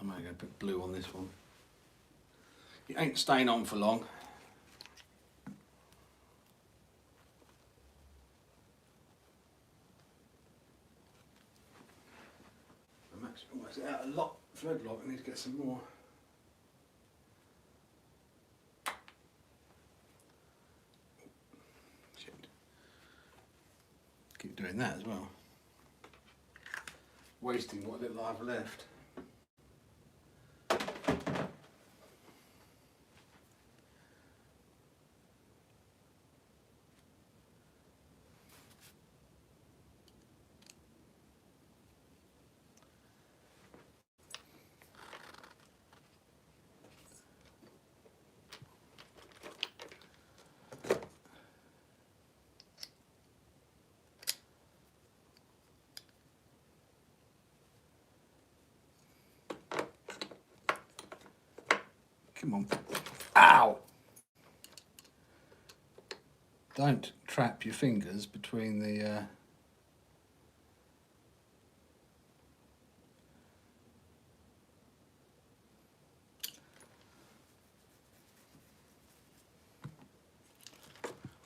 Speaker 1: I'm going to put blue on this one. It ain't staying on for long. I'm actually almost out of thread lock. I need to get some more. Shit. Keep doing that as well. Wasting what little I've left. Come on. Ow! Don't trap your fingers between the...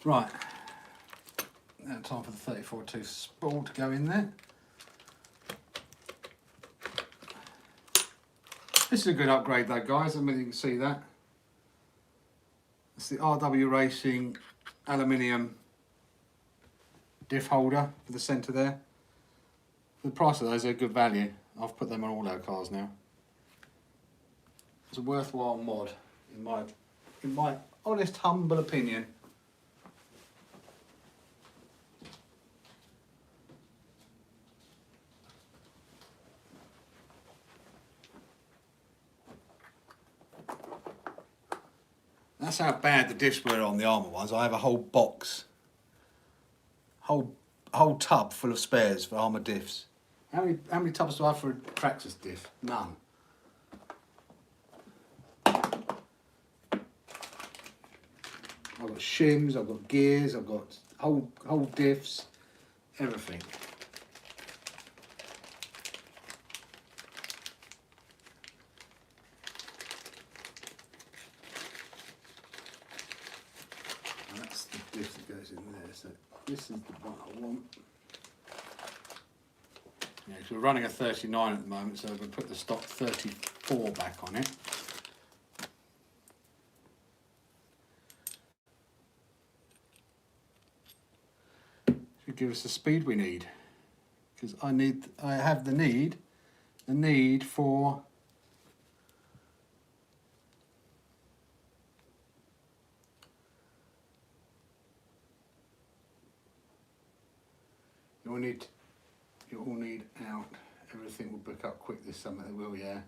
Speaker 1: Right. Now time for the 34 tooth spool to go in there. This is a good upgrade though, guys. I mean, you can see that. It's the RW Racing aluminium diff holder for the centre there. For the price of those, they're a good value. I've put them on all our cars now. It's a worthwhile mod, in my honest, humble opinion. That's how bad the diffs were on the Armour ones. I have a whole box, whole tub full of spares for Armour diffs. How many tubs do I have for a Traxxas diff? None. I've got shims, I've got gears, I've got whole diffs, everything. Diff that goes in there, so this is the one I want. Yeah, because we're running a 39 at the moment, so we'll put the stock 34 back on it. Should give us the speed we need, because I have the need for you all need out. Everything will book up quick this summer, it will, yeah.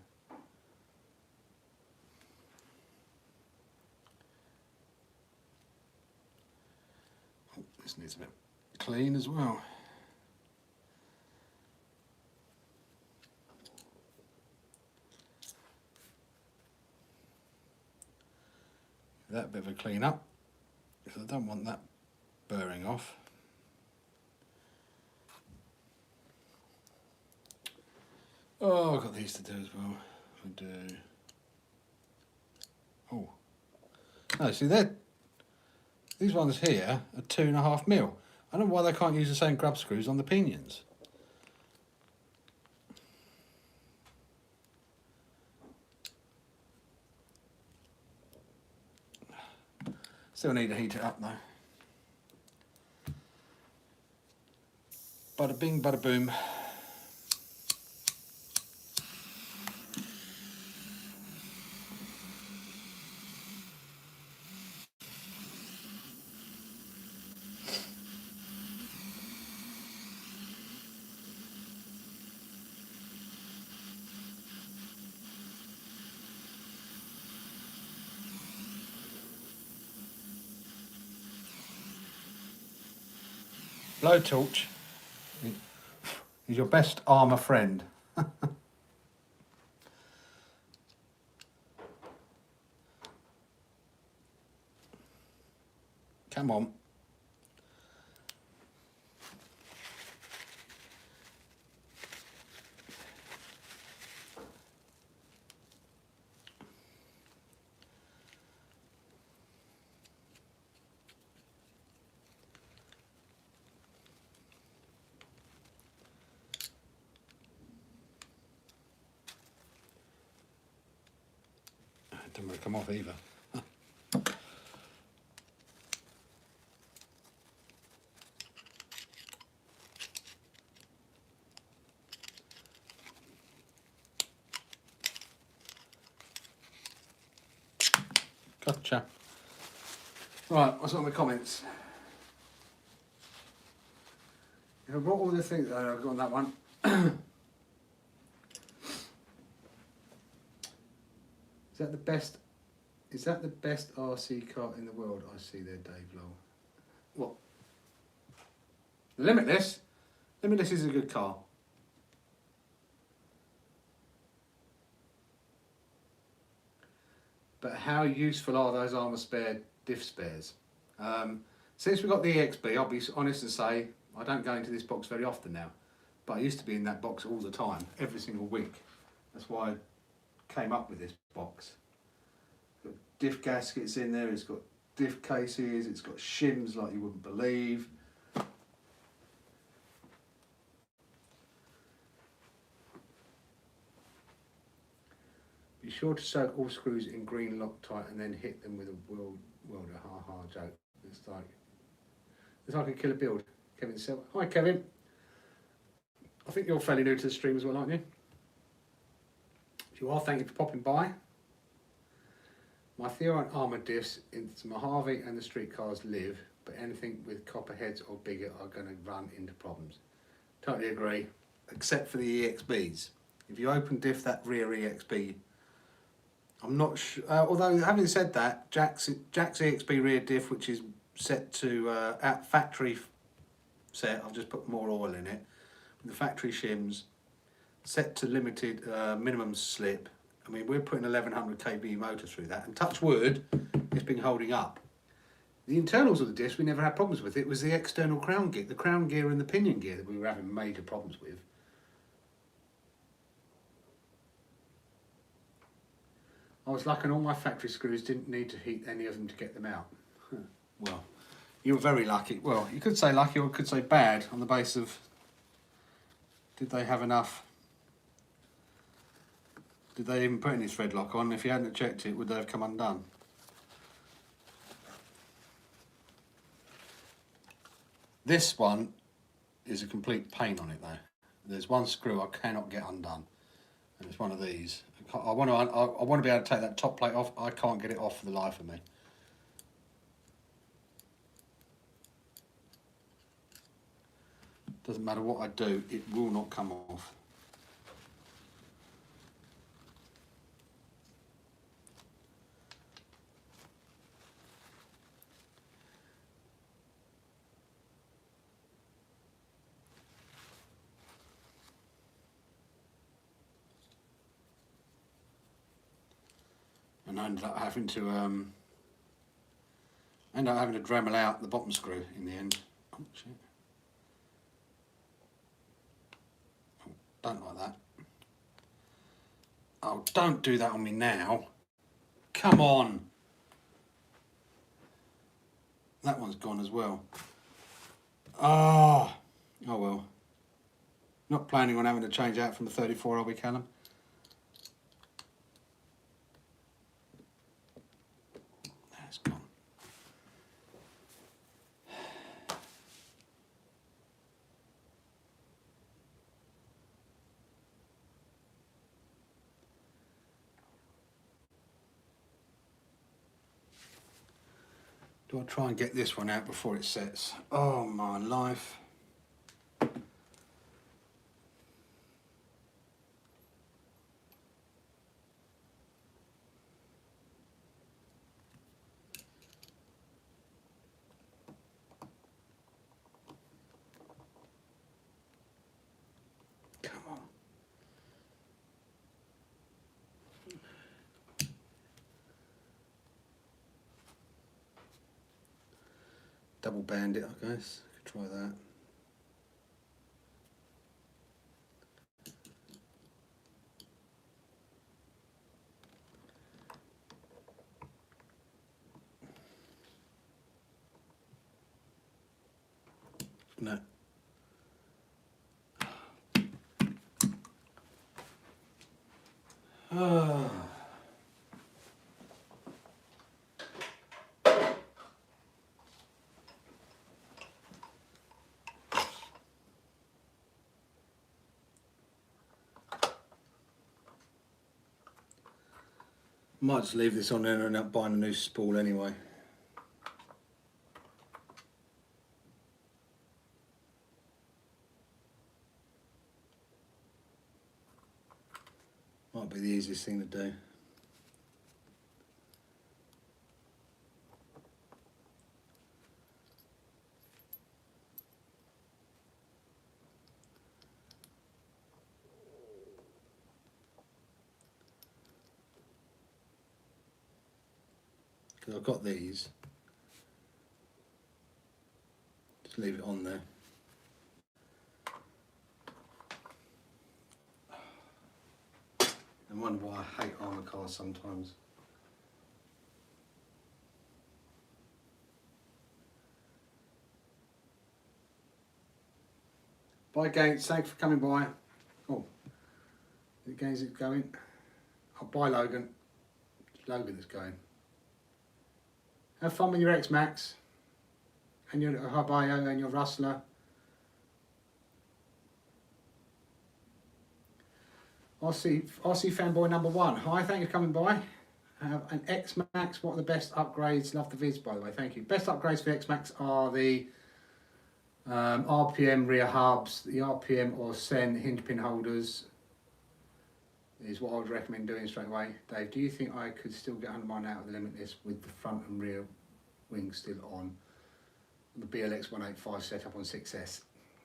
Speaker 1: Oh, this needs a bit clean as well. That bit of a clean up, because I don't want that burring off. Oh, I've got these to do as well. I do. Oh. No, see, these ones here are 2.5 mil. I don't know why they can't use the same grub screws on the pinions. Still need to heat it up though. Bada bing, bada boom. Blowtorch is your best armour friend. Come on. Didn't really come off either. Gotcha. Right, what's on the comments? I've got all the things I've got on that one. Is that the best RC car in the world? I see there, Dave Lowell. What? Limitless? Limitless is a good car. But how useful are those armour spare diff spares? Since we got the EXB, I'll be honest and say I don't go into this box very often now, but I used to be in that box all the time, every single week. That's why I came up with this box. It's got diff gaskets in there, it's got diff cases, it's got shims like you wouldn't believe. Be sure to soak all screws in green Loctite and then hit them with a welder. Ha ha, joke. It's like a killer build. Kevin said, hi Kevin. I think you're fairly new to the stream as well, aren't you? If you are, thank you for popping by. My theory on armour diffs into Mojave and the streetcars live, but anything with copper heads or bigger are going to run into problems. Totally agree, except for the EXBs. If you open diff that rear EXB, I'm not sure, although having said that, Jack's EXB rear diff, which is set to at factory set, I've just put more oil in it, with the factory shims, set to limited minimum slip. I mean, we're putting 1100 kV motor through that, and touch wood, it's been holding up. The internals of the disc, we never had problems with. It was the external crown gear, the crown gear and the pinion gear that we were having major problems with. I was lucky, and all my factory screws didn't need to heat any of them to get them out. Well, you were very lucky. Well, you could say lucky or you could say bad on the basis of, did they have enough? Did they even put any thread lock on? If you hadn't checked it, would they have come undone? This one is a complete pain on it though. There's one screw I cannot get undone, and it's one of these. I want to be able to take that top plate off. I can't get it off for the life of me. Doesn't matter what I do, it will not come off. And I ended up having to Dremel out the bottom screw in the end. Oh, shit. Oh, don't like that. Oh, don't do that on me now. Come on. That one's gone as well. Oh well. Not planning on having to change out from the 34, are we, Callum? That's gone. Do I try and get this one out before it sets? Oh my life. Come on. Double band it, I guess. Could try that. No. Oh. Might just leave this on there and end up buying a new spool anyway. Might be the easiest thing to do. because I've got these. Just leave it on there. I wonder why I hate armour cars sometimes. Bye Gates, thanks for coming by. Oh, the Gates is going. Oh, bye Logan. It's Logan that's going. Have fun with your Xmax and your Habayo and your Rustler. Aussie fanboy number 1. Hi, thank you for coming by. Have an Xmax. What are the best upgrades? Love the vids, by the way. Thank you. Best upgrades for Xmax are the RPM rear hubs, the RPM or Sen hinge pin holders is what I would recommend doing straight away. Dave, do you think I could still get 100 mile out of the Limitless with the front and rear wings still on the BLX 185 setup on 6S?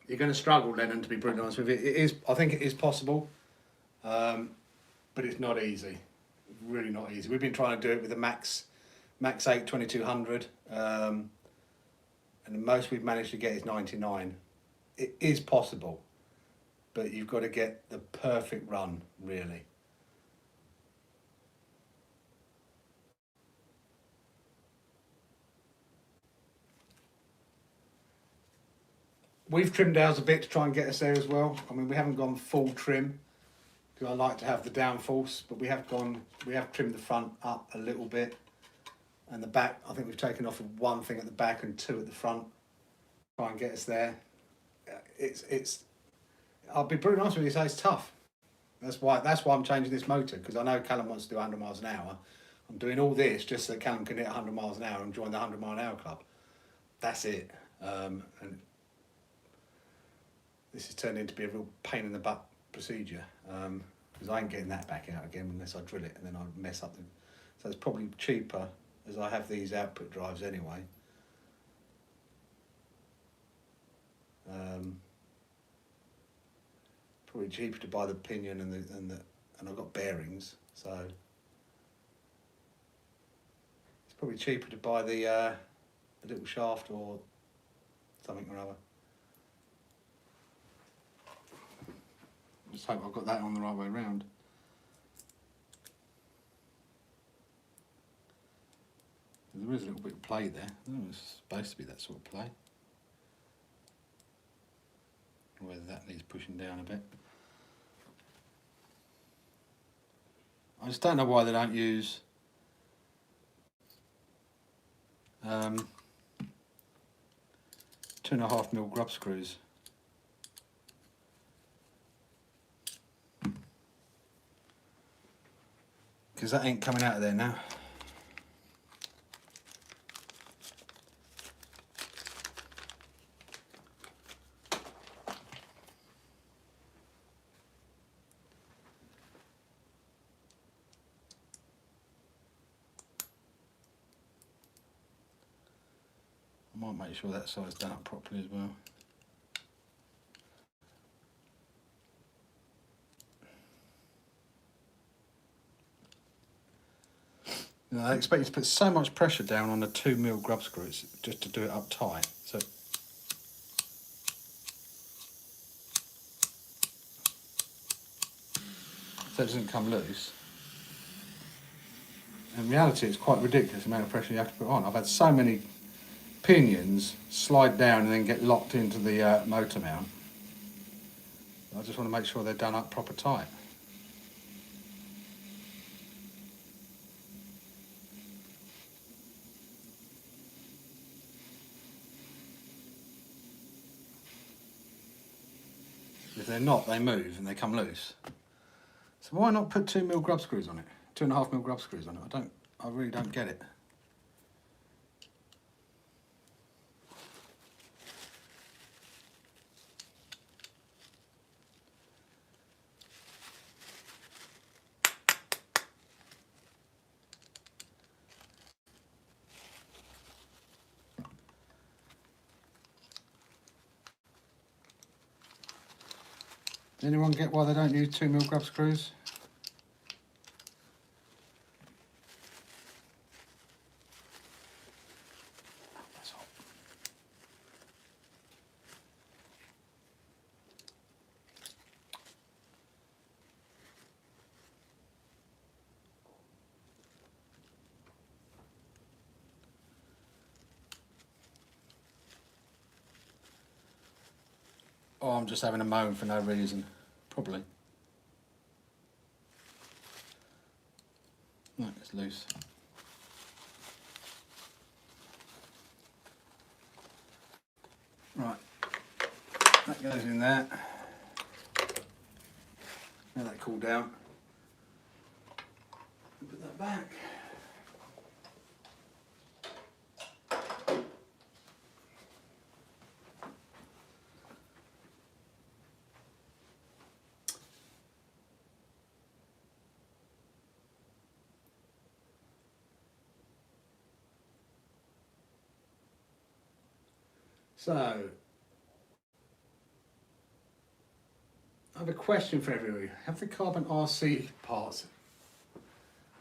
Speaker 1: You're going to struggle, Lennon, to be brutally honest with you. It is, I think it is possible, but it's not easy. Really not easy. We've been trying to do it with the Max 8 2200. And the most we've managed to get is 99. It is possible, but you've got to get the perfect run, really. We've trimmed ours a bit to try and get us there as well. I mean, we haven't gone full trim because I like to have the downforce, but we have trimmed the front up a little bit. And the back, I think we've taken off one thing at the back and 2 at the front. Try and get us there. I'll be brutally honest with you, so it's tough. That's why I'm changing this motor, because I know Callum wants to do 100 miles an hour. I'm doing all this just so Callum can hit 100 miles an hour and join the 100 mile an hour club. That's it. And this has turned into be a real pain in the butt procedure, because I ain't getting that back out again unless I drill it, and then I mess up. So it's probably cheaper, as I have these output drives anyway. Probably cheaper to buy the pinion and I've got bearings, so it's probably cheaper to buy the little shaft or something or other. Just hope I've got that on the right way round. There is a little bit of play there. Oh, it's supposed to be that sort of play. Whether that needs pushing down a bit. I just don't know why they don't use 2.5mm grub screws. Because that ain't coming out of there now. I might make sure that side's done up properly as well. You know, I expect you to put so much pressure down on the 2mm grub screws just to do it up tight. So it doesn't come loose. In reality, it's quite ridiculous the amount of pressure you have to put on. I've had so many pinions slide down and then get locked into the motor mount. I just want to make sure they're done up proper tight. If they're not, they move and they come loose. So why not put 2mm grub screws on it? 2.5mm grub screws on it? I really don't get it. Does anyone get why they don't use 2mm grub screws? or I'm just having a moan for no reason. Probably. Right, it's loose. Right, that goes in there. Let that cool down. Put that back. So, I have a question for everybody. Have the carbon RC parts? I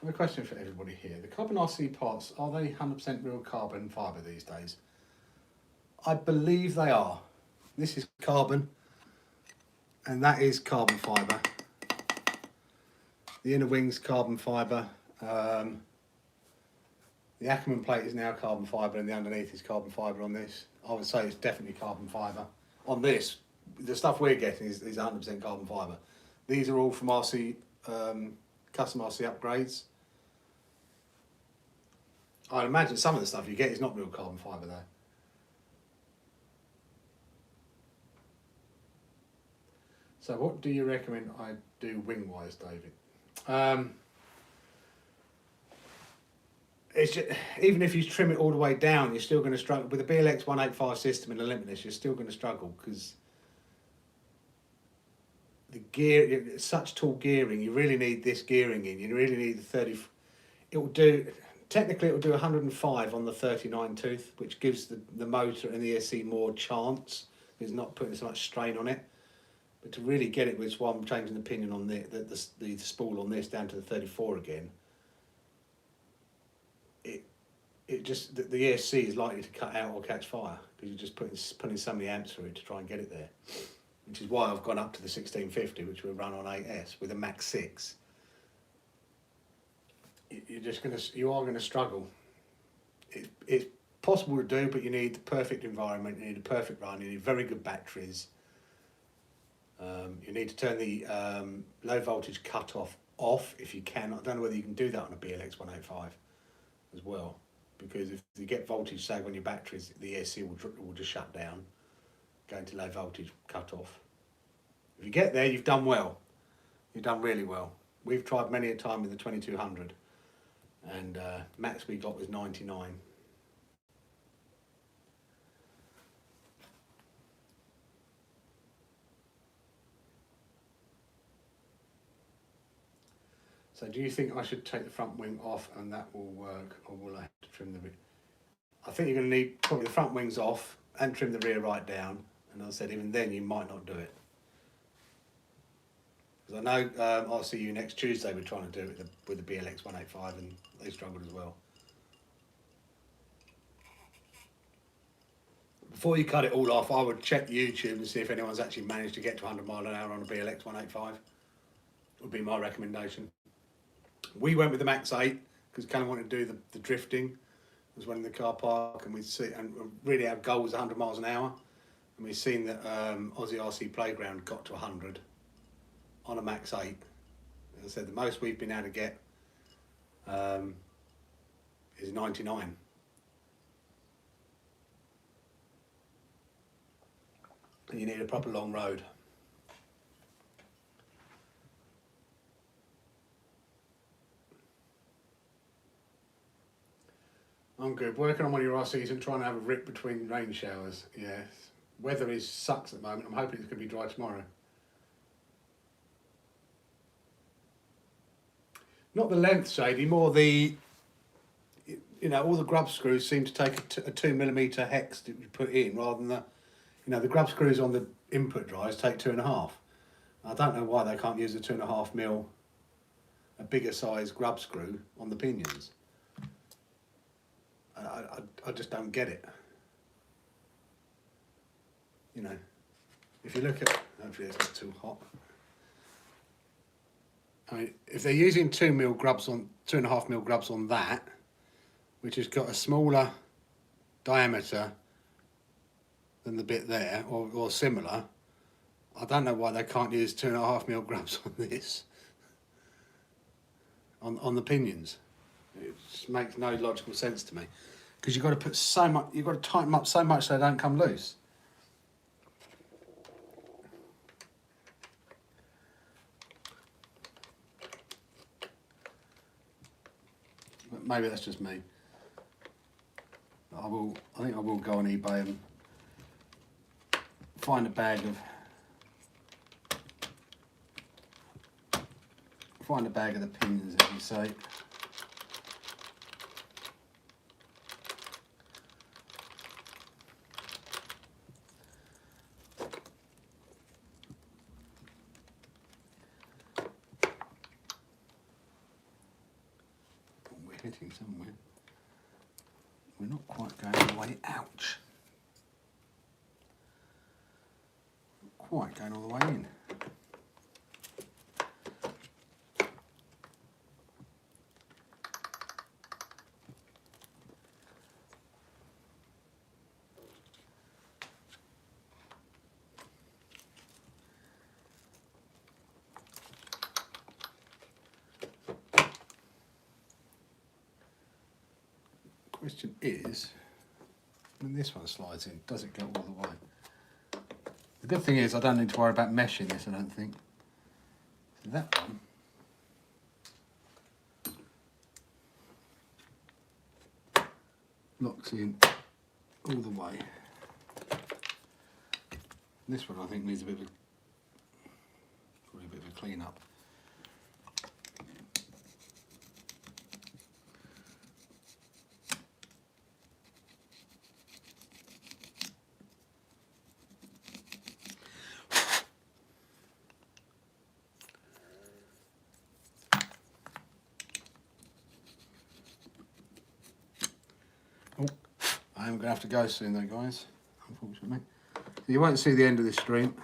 Speaker 1: have a question for everybody here. The carbon RC parts, are they 100% real carbon fibre these days? I believe they are. This is carbon, and that is carbon fibre. The inner wing's carbon fibre. The Ackerman plate is now carbon fibre, and the underneath is carbon fibre on this. I would say it's definitely carbon fibre. On this, the stuff we're getting is 100% carbon fibre. These are all from RC, custom RC upgrades. I'd imagine some of the stuff you get is not real carbon fibre though. So what do you recommend I do wing-wise, David? It's just, even if you trim it all the way down, you're still going to struggle. With a BLX 185 system and a limitless, you're still going to struggle because the gear, it's such tall gearing, you really need this gearing in. You really need the 30. It will do, technically it will do 105 on the 39 tooth, which gives the motor and the ESC more chance. It's not putting so much strain on it. But to really get it, which is why I'm changing the pinion on the spool on this down to the 34 again. It just, the ESC is likely to cut out or catch fire because you're just putting so many amps through it to try and get it there. Which is why I've gone up to the 1650, which will run on 8S with a Max 6. You are gonna struggle. It's possible to do, but you need the perfect environment, you need a perfect run, you need very good batteries. You need to turn the low voltage cutoff off if you can. I don't know whether you can do that on a BLX 185 as well, because if you get voltage sag on your batteries, the ESC will just shut down, go into low voltage cutoff. If you get there, you've done well. You've done really well. We've tried many a time with the 2200, and max we got was 99. So do you think I should take the front wing off and that will work, or will I have to trim the rear? I think you're going to need probably the front wings off and trim the rear right down. And as I said, even then you might not do it. Because I know I'll see you next Tuesday, we're trying to do it with the BLX 185 and they struggled as well. Before you cut it all off, I would check YouTube and see if anyone's actually managed to get to 100 mile an hour on a BLX 185. Would be my recommendation. We went with the Max 8 because Callum wanted to do the drifting. Was one in the car park, and we see, and really our goal was 100 miles an hour. And we've seen that Aussie RC Playground got to 100 on a Max 8. As I said, the most we've been able to get is 99. And you need a proper long road. I'm good. Working on one of your RCs and trying to have a rip between rain showers. Yes. Weather sucks at the moment. I'm hoping it's going to be dry tomorrow. Not the length shady, more the, you know, all the grub screws seem to take a 2mm hex that you put in rather than the, you know, the grub screws on the input drives take 2.5. I don't know why they can't use a 2.5mm, a bigger size grub screw on the pinions. I just don't get it. You know, if you look at, hopefully it's not too hot. I mean, if they're using 2mm grubs on, 2.5mm grubs on that, which has got a smaller diameter than the bit there, or similar,
Speaker 2: I don't know why they can't use 2.5mm grubs on this. On the pinions. It just makes no logical sense to me. Because you've got to put so much, you've got to tighten them up so much so they don't come loose. But maybe that's just me. I think I will go on eBay and find a bag of the pins, as you say. We're hitting somewhere. We're not quite going all the way. Ouch! Not quite going all the way in. Question is, when this one slides in, does it go all the way? The good thing is I don't need to worry about meshing this, I don't think. So that one, locks in all the way. This one I think needs probably a bit of a clean up. I'm going to have to go soon though, guys, unfortunately. So you won't see the end of this stream.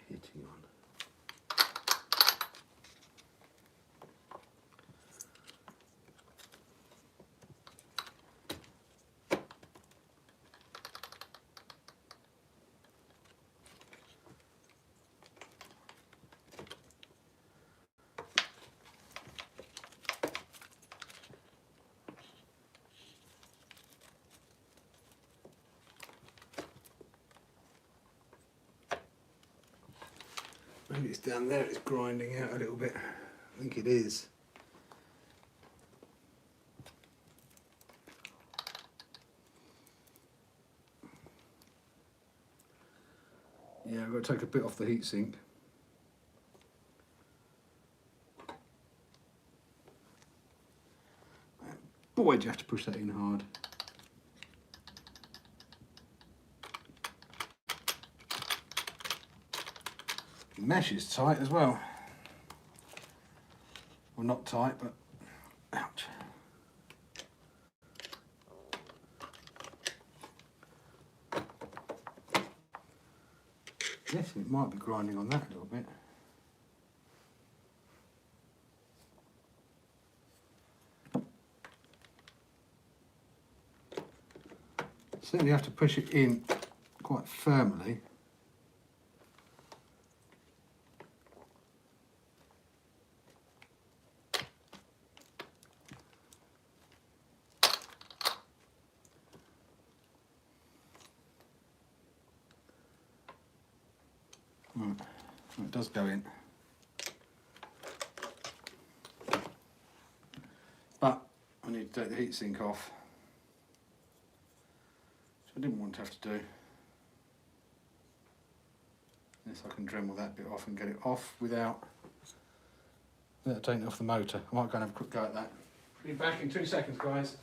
Speaker 2: Hitting on. Maybe it's down there, it's grinding out a little bit. I think it is. Yeah, I've got to take a bit off the heatsink. Boy, do you have to push that in hard. The mesh is tight as well. Well, not tight, but ouch. Yes, it might be grinding on that a little bit. Certainly have to push it in quite firmly. It does go in, but I need to take the heatsink off, which I didn't want to have to do. Unless I can Dremel that bit off and get it off without taking it off the motor. I might go and have a quick go at that. Be back in 2 seconds, guys.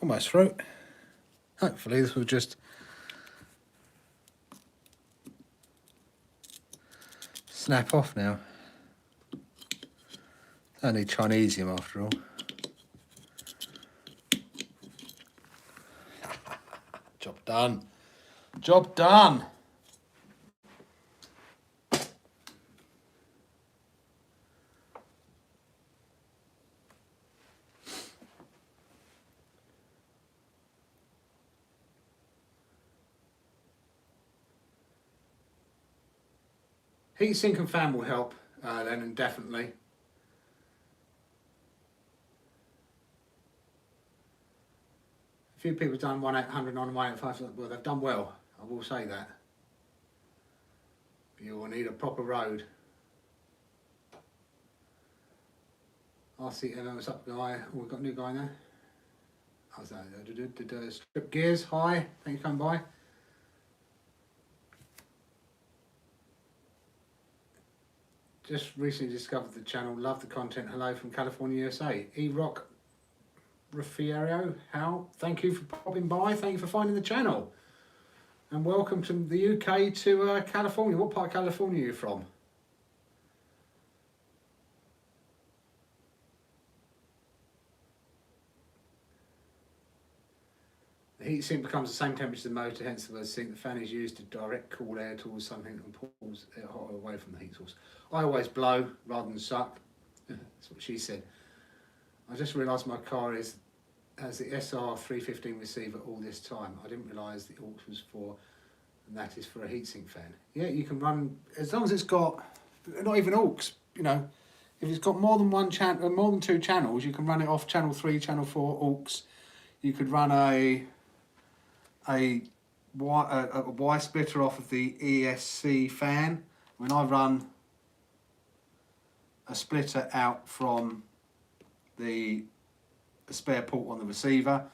Speaker 2: almost through. Hopefully this will just snap off now. It's only Chinesium after all. Job done. Job done. Heatsink and fan will help then, and definitely. A few people have done 1800 on 185, well they've done well, I will say that. But you will need a proper road. RCM, what's up guy? Oh, we've got a new guy now. How's that? Strip Gears, hi, thanks for coming by. Just recently discovered the channel, love the content, hello from California, USA. E-Rock Raffario, how? Thank you for popping by, thank you for finding the channel. And welcome to the UK to California. What part of California are you from? The heat sink becomes the same temperature as the motor, hence the word sink. The fan is used to direct cool air towards something and pulls it hot away from the heat source. I always blow rather than suck. That's what she said. I just realised my car has the SR315 receiver all this time. I didn't realise the aux was for, and that is for a heatsink fan. Yeah, you can run, as long as it's got, not even aux, you know, if it's got more than one channel, more than two channels, you can run it off channel 3, channel 4 aux. You could run a Y splitter off of the ESC fan. When I run a splitter out from the spare port on the receiver,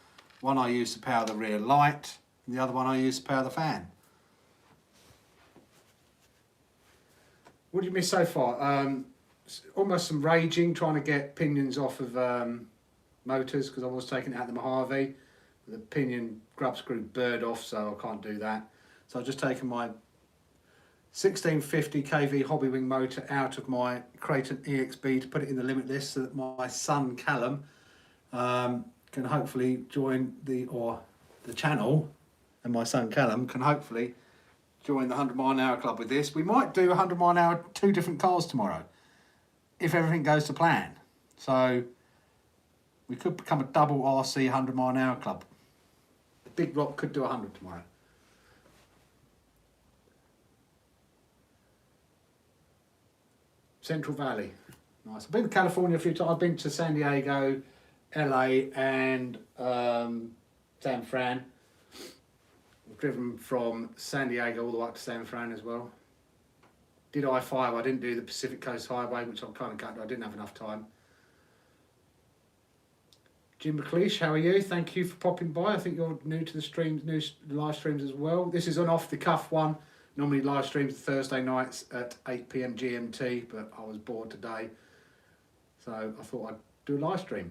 Speaker 2: one I use to power the rear light, and the other one I use to power the fan. What did you miss so far? Almost some raging, trying to get pinions off of motors, because I was taking it out of the Mojave. The pinion grub screw burred off, so I can't do that. So I've just taken my 1650 kV hobby wing motor out of my Creighton EXB to put it in the limitless, so that my son Callum can hopefully join the channel, and my son Callum can hopefully join the 100-mile-an-hour club with this. We might do 100-mile-an-hour 2 different cars tomorrow, if everything goes to plan. So we could become a double RC 100-mile-an-hour club. Big Rock could do 100 tomorrow. Central Valley, nice. I've been to California a few times. I've been to San Diego, LA, and San Fran. I've driven from San Diego all the way up to San Fran as well. Did I-5, I didn't do the Pacific Coast Highway, which I'm kind of gutted. I didn't have enough time. Jim McLeish, how are you? Thank you for popping by. I think you're new to the streams, new live streams as well. This is an off-the-cuff one. Normally live streams Thursday nights at 8 PM GMT, but I was bored today, so I thought I'd do a live stream.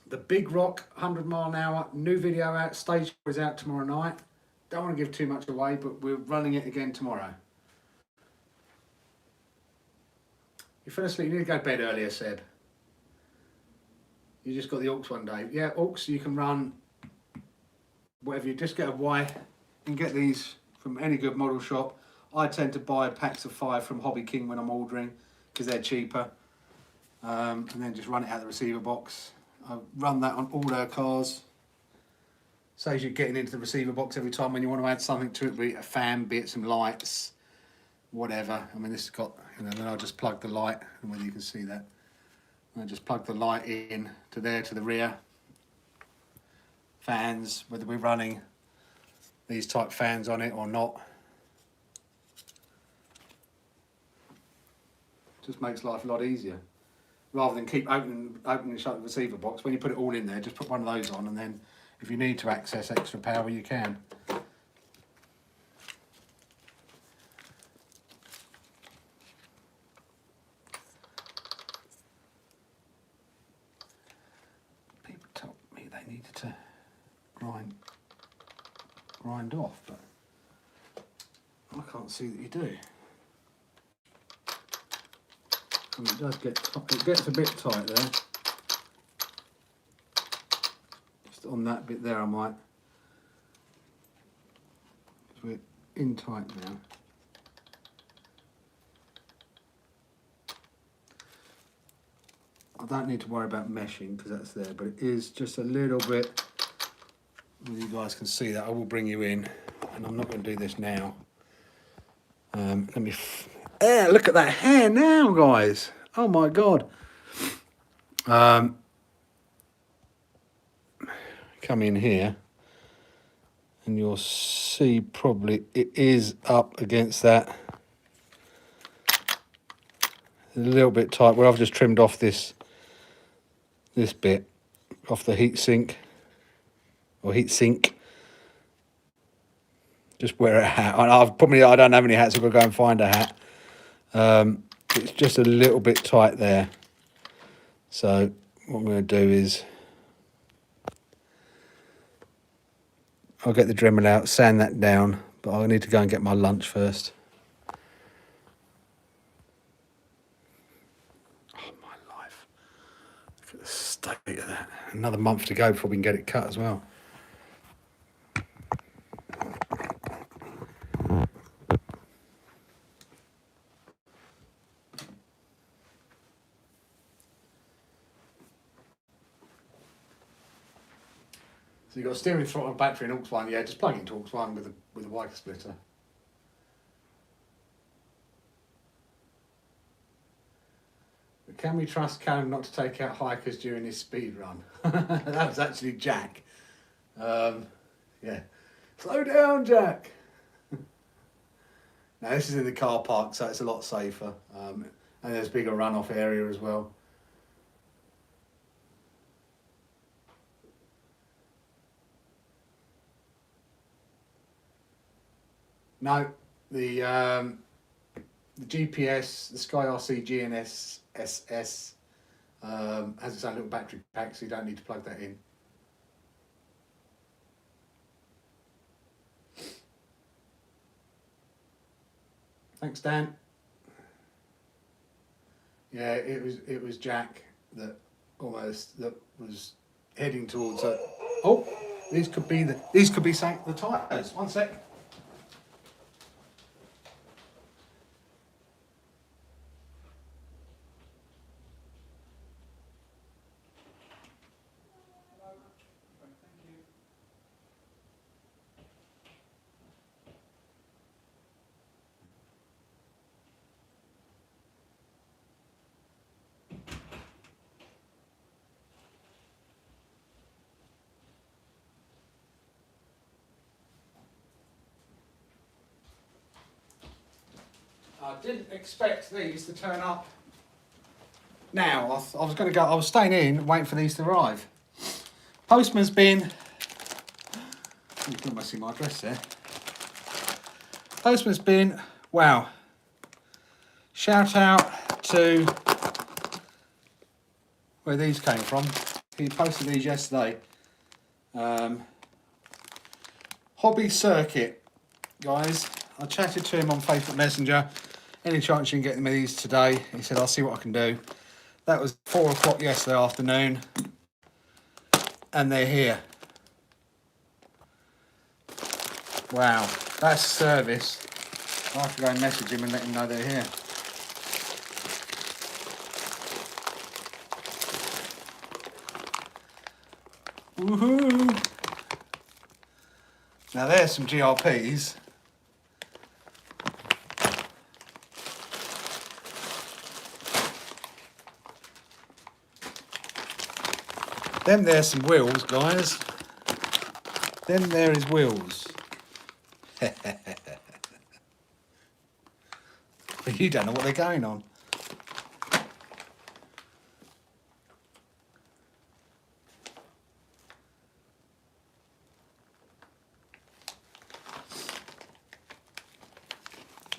Speaker 2: The Big Rock 100-mile-an-hour new video out. Stage is out tomorrow night. Don't want to give too much away, but we're running it again tomorrow. You fell asleep. You need to go to bed earlier, Seb. You just got the aux one day. Yeah, aux, you can run whatever. You just get a Y. You can get these from any good model shop. I tend to buy packs of 5 from Hobby King when I'm ordering, because they're cheaper. And then just run it out of the receiver box. I run that on all our cars. Saves you getting into the receiver box every time when you want to add something to it, be it a fan, be it some lights, whatever. I mean, this has got, you know, then I'll just plug the light, and whether you can see that. I just plug the light in to there, to the rear. Fans, whether we're running these type fans on it or not. Just makes life a lot easier. Rather than keep opening and shut the receiver box, when you put it all in there, just put one of those on, and then if you need to access extra power, you can. People told me they needed to grind off, but I can't see that you do. And it does get, it gets a bit tight there. Just on that bit there I might, because we're in tight now. I don't need to worry about meshing because that's there, but it is just a little bit, you guys can see that. I will bring you in, and I'm not going to do this now. Let me, look at that hair now, guys. Oh my God. Come in here, and you'll see probably it is up against that. A little bit tight, where I've just trimmed off this bit off the heat sink, or heat sink. Just wear a hat. I don't have any hats, so I've got to go and find a hat. It's just a little bit tight there. So what I'm going to do is I'll get the Dremel out, sand that down, but I need to go and get my lunch first. Oh my life. Look at the state of that. Another month to go before we can get it cut as well. So you've got a steering throttle, battery and aux one. Yeah, just plug into aux one with a wire splitter. But can we trust Callum not to take out hikers during his speed run? That was actually Jack. Yeah, slow down, Jack. Now this is in the car park, so it's a lot safer, and there's a bigger runoff area as well. No, the GPS, the Sky RC GNSS has its own little battery pack, so you don't need to plug that in. Thanks, Dan. Yeah, it was Jack that was heading towards it. Oh, these could be the tires. One sec. I didn't expect these to turn up now. I was going to go, I was staying in waiting for these to arrive. Postman's been, you can almost see my address there. Postman's been, wow. Shout out to where these came from. He posted these yesterday. Hobby Circuit, guys. I chatted to him on Facebook Messenger. Any chance you can get me these today? He said, I'll see what I can do. That was 4 o'clock yesterday afternoon. And they're here. Wow, that's service. I'll have to go and message him and let him know they're here. Woohoo! Now there's some GRPs. Then there's some wheels, guys. Then there is wheels. You don't know what they're going on.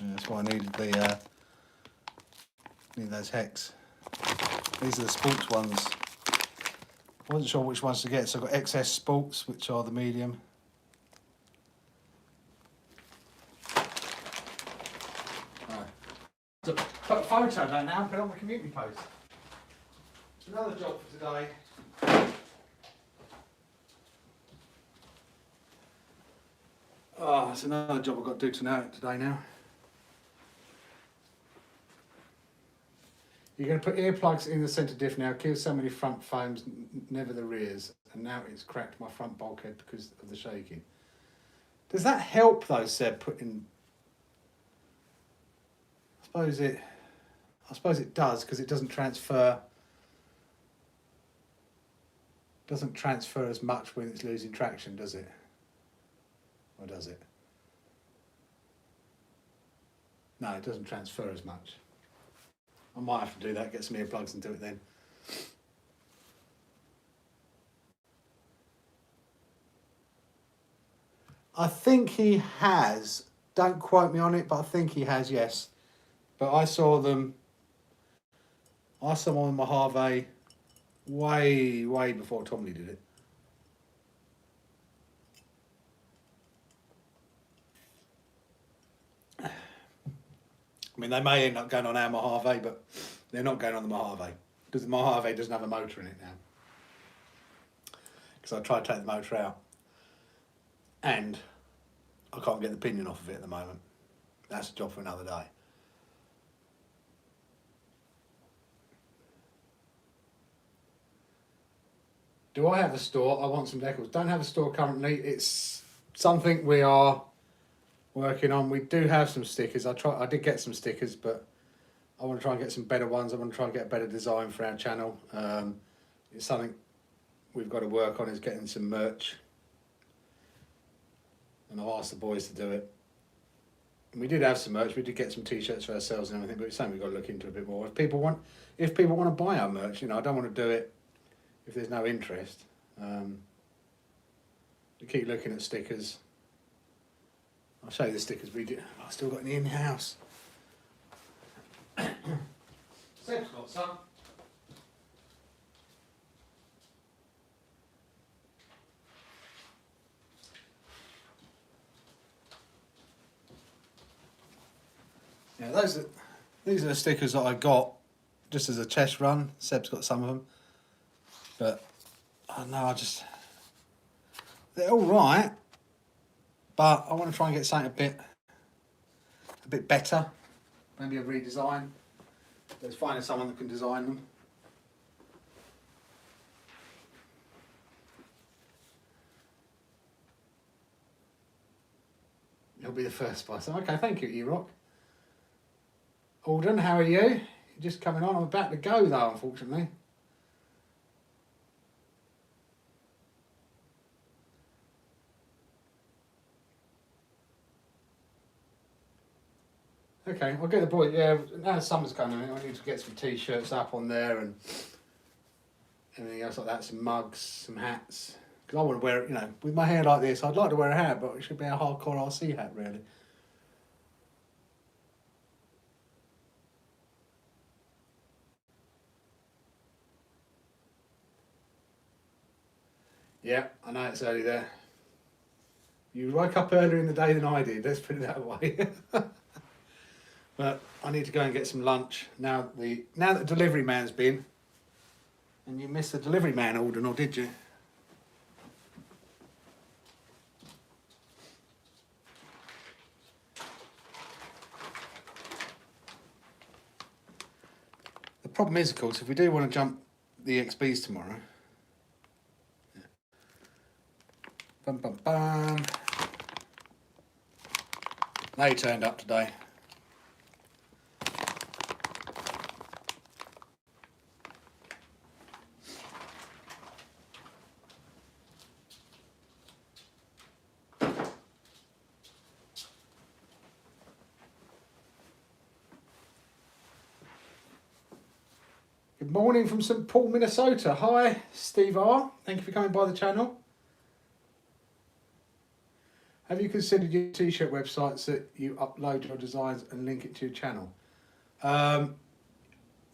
Speaker 2: That's why I needed the need those hex. These are the sports ones. Wasn't sure which ones to get, so I've got XS Sports, which are the medium. So put a photo of that now and put it on the community post. Another job for today. Oh, that's another job I've got to do today now. You're going to put earplugs in the centre diff now, kill so many front foams, never the rears. And now it's cracked my front bulkhead because of the shaking. Does that help though, Seb, putting... I suppose it does, because it doesn't transfer as much when it's losing traction, does it? Or does it? No, it doesn't transfer as much. I might have to do that, get some earplugs and do it then. I think he has. Don't quote me on it, but I think he has, yes. But I saw them on Mojave way before Tomley did it. I mean, they may end up going on our Mojave, but they're not going on the Mojave, because the Mojave doesn't have a motor in it now. Because I tried to take the motor out, and I can't get the pinion off of it at the moment. That's a job for another day. Do I have a store? I want some decals. Don't have a store currently. It's something we are working on. We do have some stickers. I did get some stickers, but I want to try and get some better ones. I want to try and get a better design for our channel. It's something we've got to work on, is getting some merch. And I've asked the boys to do it. And we did have some merch. We did get some t-shirts for ourselves and everything, but it's something we've got to look into a bit more. If people want to buy our merch, you know, I don't want to do it if there's no interest. We keep looking at stickers. I'll show you the stickers we did. I've still got any in the house. Seb's got some. Yeah, these are the stickers that I got just as a test run. Seb's got some of them. But I don't know, they're all right, but I want to try and get something a bit better, maybe a redesign. Let's find someone that can design them. He'll be the first by. So okay, thank you, E-Rock. Alden, how are you? You're just coming on. I'm about to go though, unfortunately. Okay, I'll get the boy. Yeah, now summer's coming, I need to get some t-shirts up on there and anything else like that. Some mugs, some hats. Because I want to wear it, you know, with my hair like this, I'd like to wear a hat, but it should be a hardcore RC hat, really. Yeah, I know it's early there. You woke up earlier in the day than I did, let's put it that way. But I need to go and get some lunch now that the delivery man's been. And you missed the delivery man, Alden, or did you? The problem is, of course, if we do want to jump the XBs tomorrow. Yeah. Bum bum bum. They turned up today. Good morning from St. Paul, Minnesota. Hi, Steve R. Thank you for coming by the channel. Have you considered your t-shirt websites that you upload your designs and link it to your channel?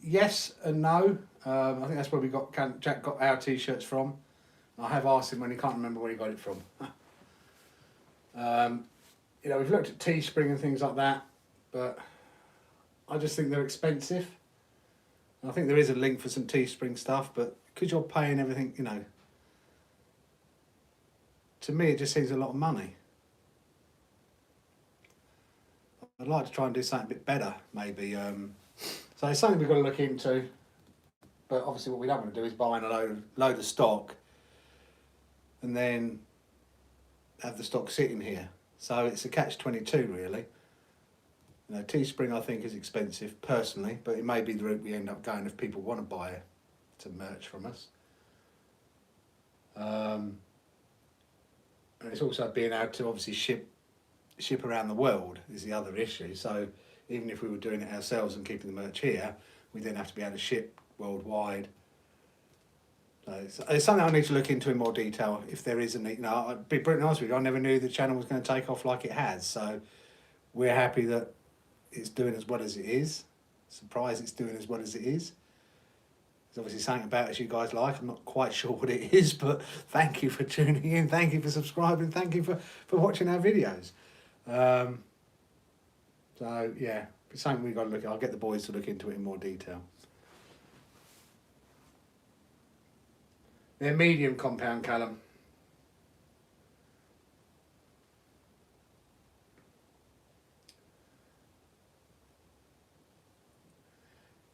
Speaker 2: Yes and no. I think that's where Jack got our t-shirts from. I have asked him when he can't remember where he got it from. You know, we've looked at Teespring and things like that, but I just think they're expensive. And I think there is a link for some Teespring stuff, but because you're paying everything, you know, to me it just seems a lot of money. I'd like to try and do something a bit better, maybe. So it's something we've got to look into. But obviously what we don't want to do is buy in a load of stock and then have the stock sitting here. So it's a catch-22 really. You know, Teespring I think is expensive personally, but it may be the route we end up going if people want to buy some merch from us. And it's also being able to obviously ship around the world is the other issue. So even if we were doing it ourselves and keeping the merch here, we then have to be able to ship worldwide. So it's something I need to look into in more detail if there is a need. No, I'll be brutally honest with you, I never knew the channel was going to take off like it has. So we're happy that it's doing as well as it is. Surprised it's doing as well as it is. There's obviously something about it you guys like. I'm not quite sure what it is, but thank you for tuning in. Thank you for subscribing. Thank you for watching our videos. So yeah, it's something we've got to look at. I'll get the boys to look into it in more detail. They're medium compound, Callum.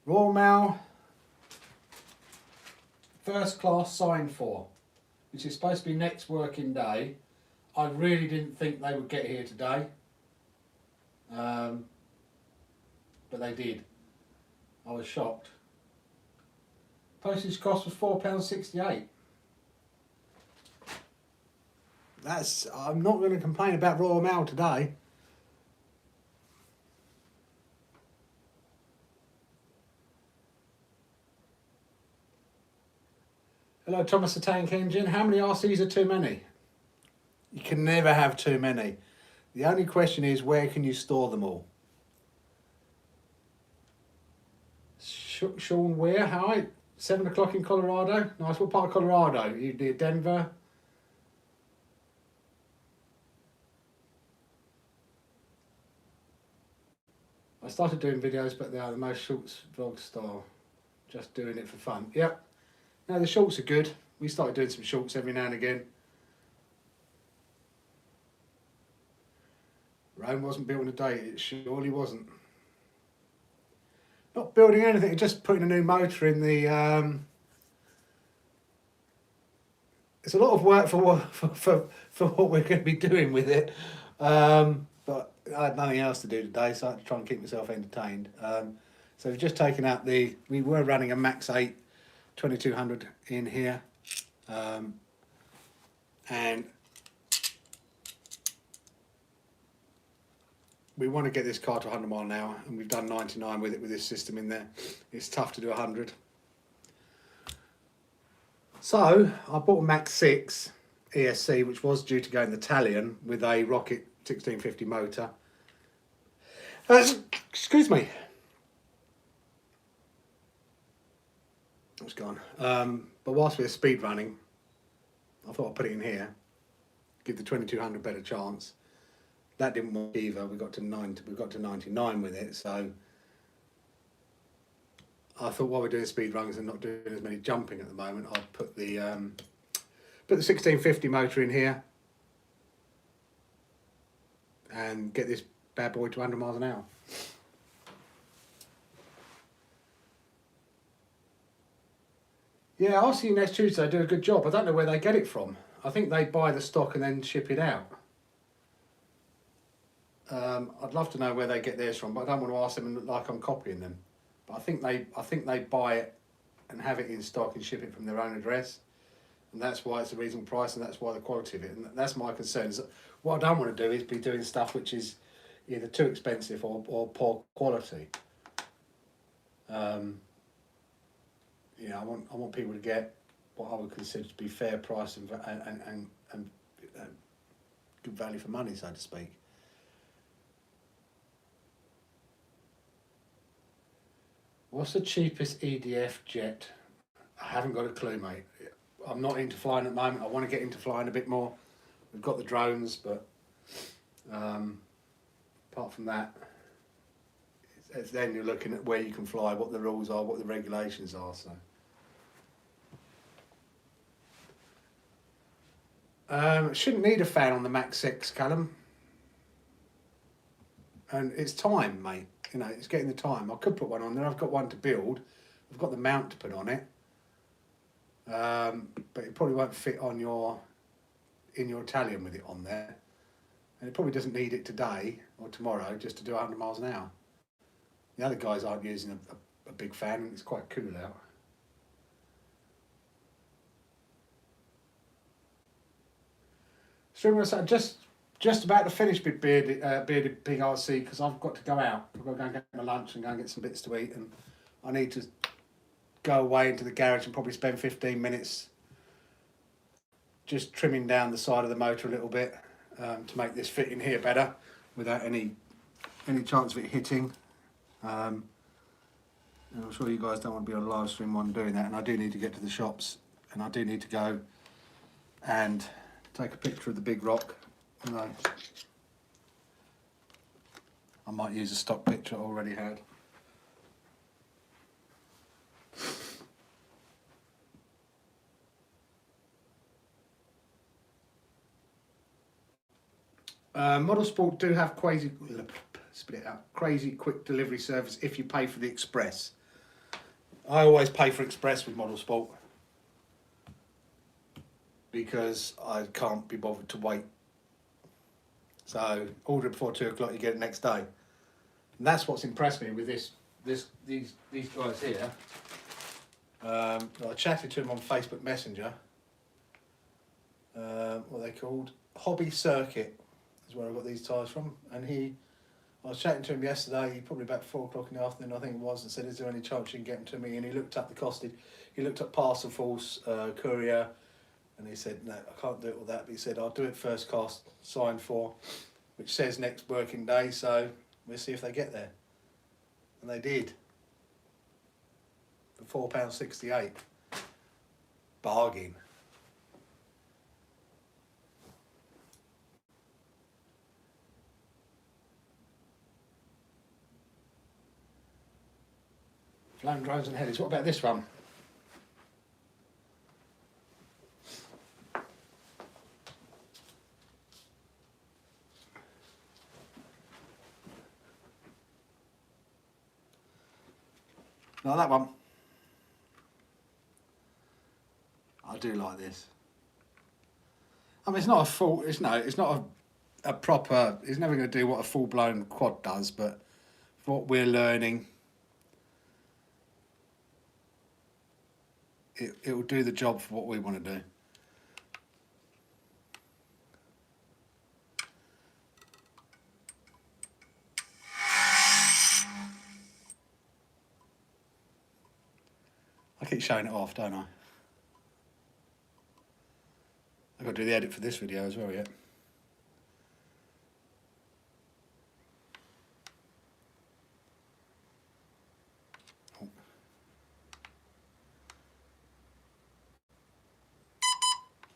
Speaker 2: Royal Mail, first class signed for, which is supposed to be next working day. I really didn't think they would get here today. But they did. I was shocked. Postage cost was £4.68. I'm not going to complain about Royal Mail today. Hello Thomas the Tank Engine. How many RCs are too many? You can never have too many. The only question is, where can you store them all? Sean Weir, hi. 7 o'clock in Colorado. Nice. What part of Colorado? You near Denver? I started doing videos, but they are the most shorts vlog style. Just doing it for fun. Yep. No, the shorts are good. We started doing some shorts every now and again. Rome wasn't built in a day. It surely wasn't. Not building anything, just putting a new motor in the... It's a lot of work for what we're going to be doing with it. But I had nothing else to do today, so I had to try and keep myself entertained. So we've just taken out we were running a Max 8 2200 in here. And we want to get this car to 100 mile an hour, and we've done 99 with it with this system in there. It's tough to do 100. So I bought a Max 6 ESC, which was due to go in the Italian with a Rocket 1650 motor. Excuse me. It's gone. But whilst we were speed running, I thought I'd put it in here, give the 2200 a better chance. That didn't work either. We got to 99 with it, so I thought while we're doing speed runs and not doing as many jumping at the moment, I'd put the 1650 motor in here and get this bad boy to 100 miles an hour. Yeah, I'll see you next Tuesday. They do a good job. I don't know where they get it from. I think they buy the stock and then ship it out. I'd love to know where they get theirs from, but I don't want to ask them and look like I'm copying them. But I think they buy it and have it in stock and ship it from their own address, and that's why it's a reasonable price, and that's why the quality of it. And that's my concern. Is what I don't want to do is be doing stuff which is either too expensive or poor quality. You know, I want people to get what I would consider to be fair price and good value for money, so to speak. What's the cheapest EDF jet? I haven't got a clue, mate. I'm not into flying at the moment. I want to get into flying a bit more. We've got the drones, but apart from that, it's then you're looking at where you can fly, what the rules are, what the regulations are. So, shouldn't need a fan on the Max 6, Callum. And it's time, mate. You know, it's getting the time. I could put one on there. I've got one to build. I've got the mount to put on it. But it probably won't fit on in your Italian with it on there. And it probably doesn't need it today or tomorrow just to do 100 miles an hour. The other guys aren't using a big fan, and it's quite cool out. So I'm just about to finish with Bearded Pig RC because I've got to go out. I've got to go and get my lunch and go and get some bits to eat, and I need to go away into the garage and probably spend 15 minutes just trimming down the side of the motor a little bit to make this fit in here better without any chance of it hitting. And I'm sure you guys don't want to be on a live stream while I'm doing that, and I do need to get to the shops, and I do need to go and take a picture of the big rock. Although I might use a stock picture I already had. Model Sport do have crazy quick delivery service if you pay for the Express. I always pay for Express with Model Sport because I can't be bothered to wait. So order it before 2 o'clock, you get it next day. And that's what's impressed me with these guys here. I chatted to him on Facebook Messenger. What are they called? Hobby Circuit is where I got these tyres from. And I was chatting to him yesterday, probably about 4 o'clock in the afternoon, I think it was, and said, is there any chance you can get them to me? And he looked up the costed. He looked up parcel force, courier, and he said, no, I can't do it with that. But he said, I'll do it first cost, signed for, which says next working day, so we'll see if they get there. And they did. For £4.68. Bargain. Flame drones and headers. What about this one? Like that one. I do like this. I mean, it's not a full. It's not a proper. It's never going to do what a full-blown quad does, but for what we're learning, it will do the job for what we want to do. I keep showing it off, don't I? I've got to do the edit for this video as well yet. Oh,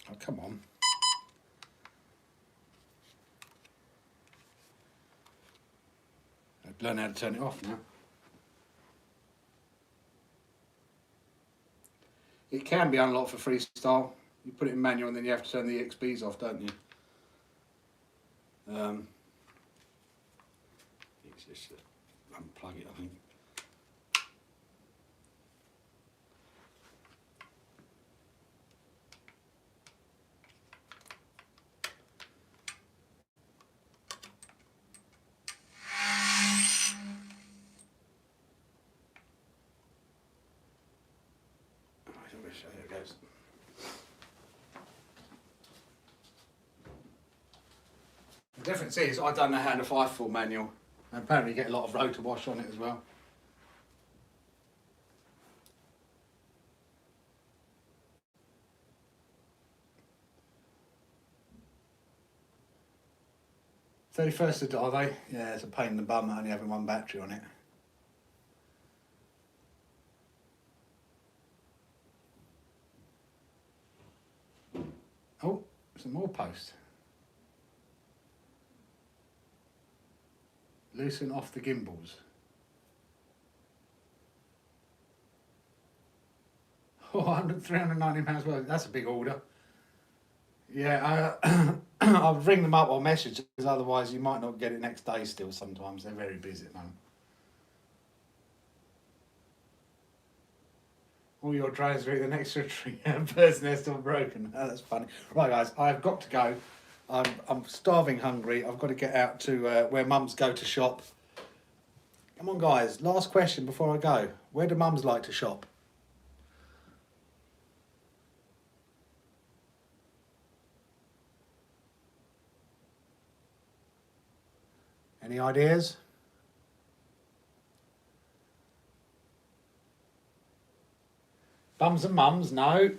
Speaker 2: oh come on. I've learned how to turn it off now. It can be unlocked for freestyle. You put it in manual and then you have to turn the EXPs off, don't you? It's just unplug it, I think. There it goes. The difference is I don't know how to 5-full manual. And apparently you get a lot of rotor wash on it as well. Are they? Yeah, it's a pain in the bum only having one battery on it.
Speaker 1: Some more post. Loosen off the gimbals. Oh, £390 worth. That's a big order. Yeah, I'll ring them up or message, because otherwise you might not get it next day still sometimes. They're very busy at the moment. All your drones are either next to a tree and a bird's nest or broken. Oh, that's funny. Right, guys, I've got to go. I'm starving hungry. I've got to get out to where mums go to shop. Come on, guys. Last question before I go. Where do mums like to shop? Any ideas? Bums and mums, no.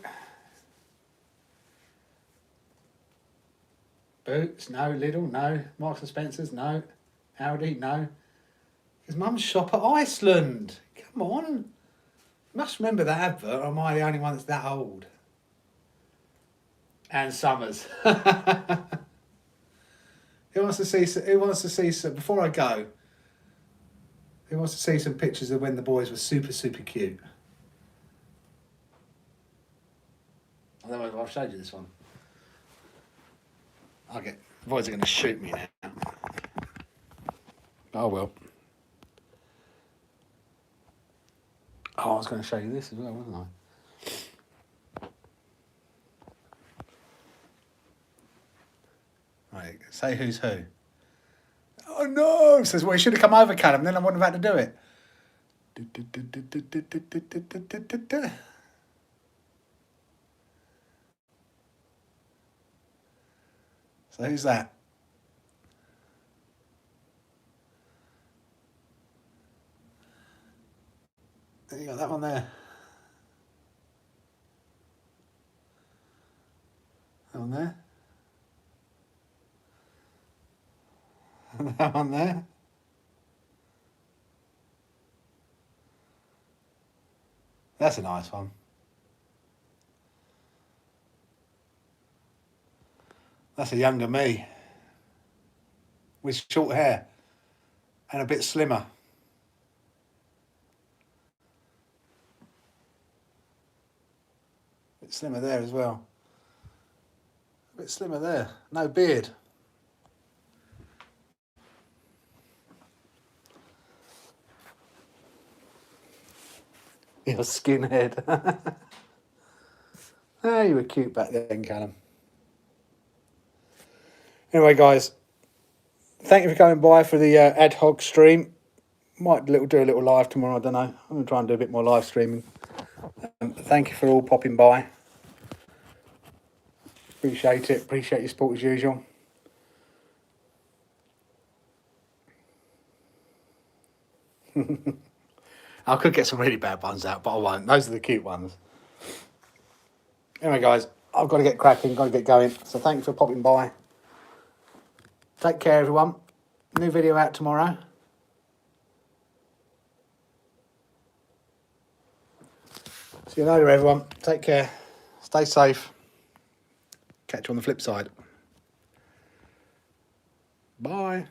Speaker 1: Boots, no. Lidl, no. Marks and Spencer's, no. Aldi, no. Because mums shop at Iceland. Come on. You must remember that advert, or am I the only one that's that old? And Summers. Who wants to see some, before I go, who wants to see some pictures of when the boys were super, super cute? I don't know if I've showed you this one. The boys are going to shoot me now. Oh well. Oh, I was going to show you this as well, wasn't I? Right, say who's who. Oh no! Says, well, you should have come over, Callum, then I wouldn't have had to do it. So who's that? You got that one there. That one there. That one there. That's a nice one. That's a younger me. With short hair. And a bit slimmer. A bit slimmer there as well. A bit slimmer there. No beard. Your skinhead. Ah, you were cute back then, Callum. Anyway, guys, thank you for coming by for the ad hoc stream. Might do a little live tomorrow, I don't know. I'm going to try and do a bit more live streaming. Thank you for all popping by. Appreciate it. Appreciate your support as usual. I could get some really bad ones out, but I won't. Those are the cute ones. Anyway, guys, I've got to get cracking, got to get going. So thank you for popping by. Take care, everyone. New video out tomorrow. See you later, everyone. Take care. Stay safe. Catch you on the flip side. Bye.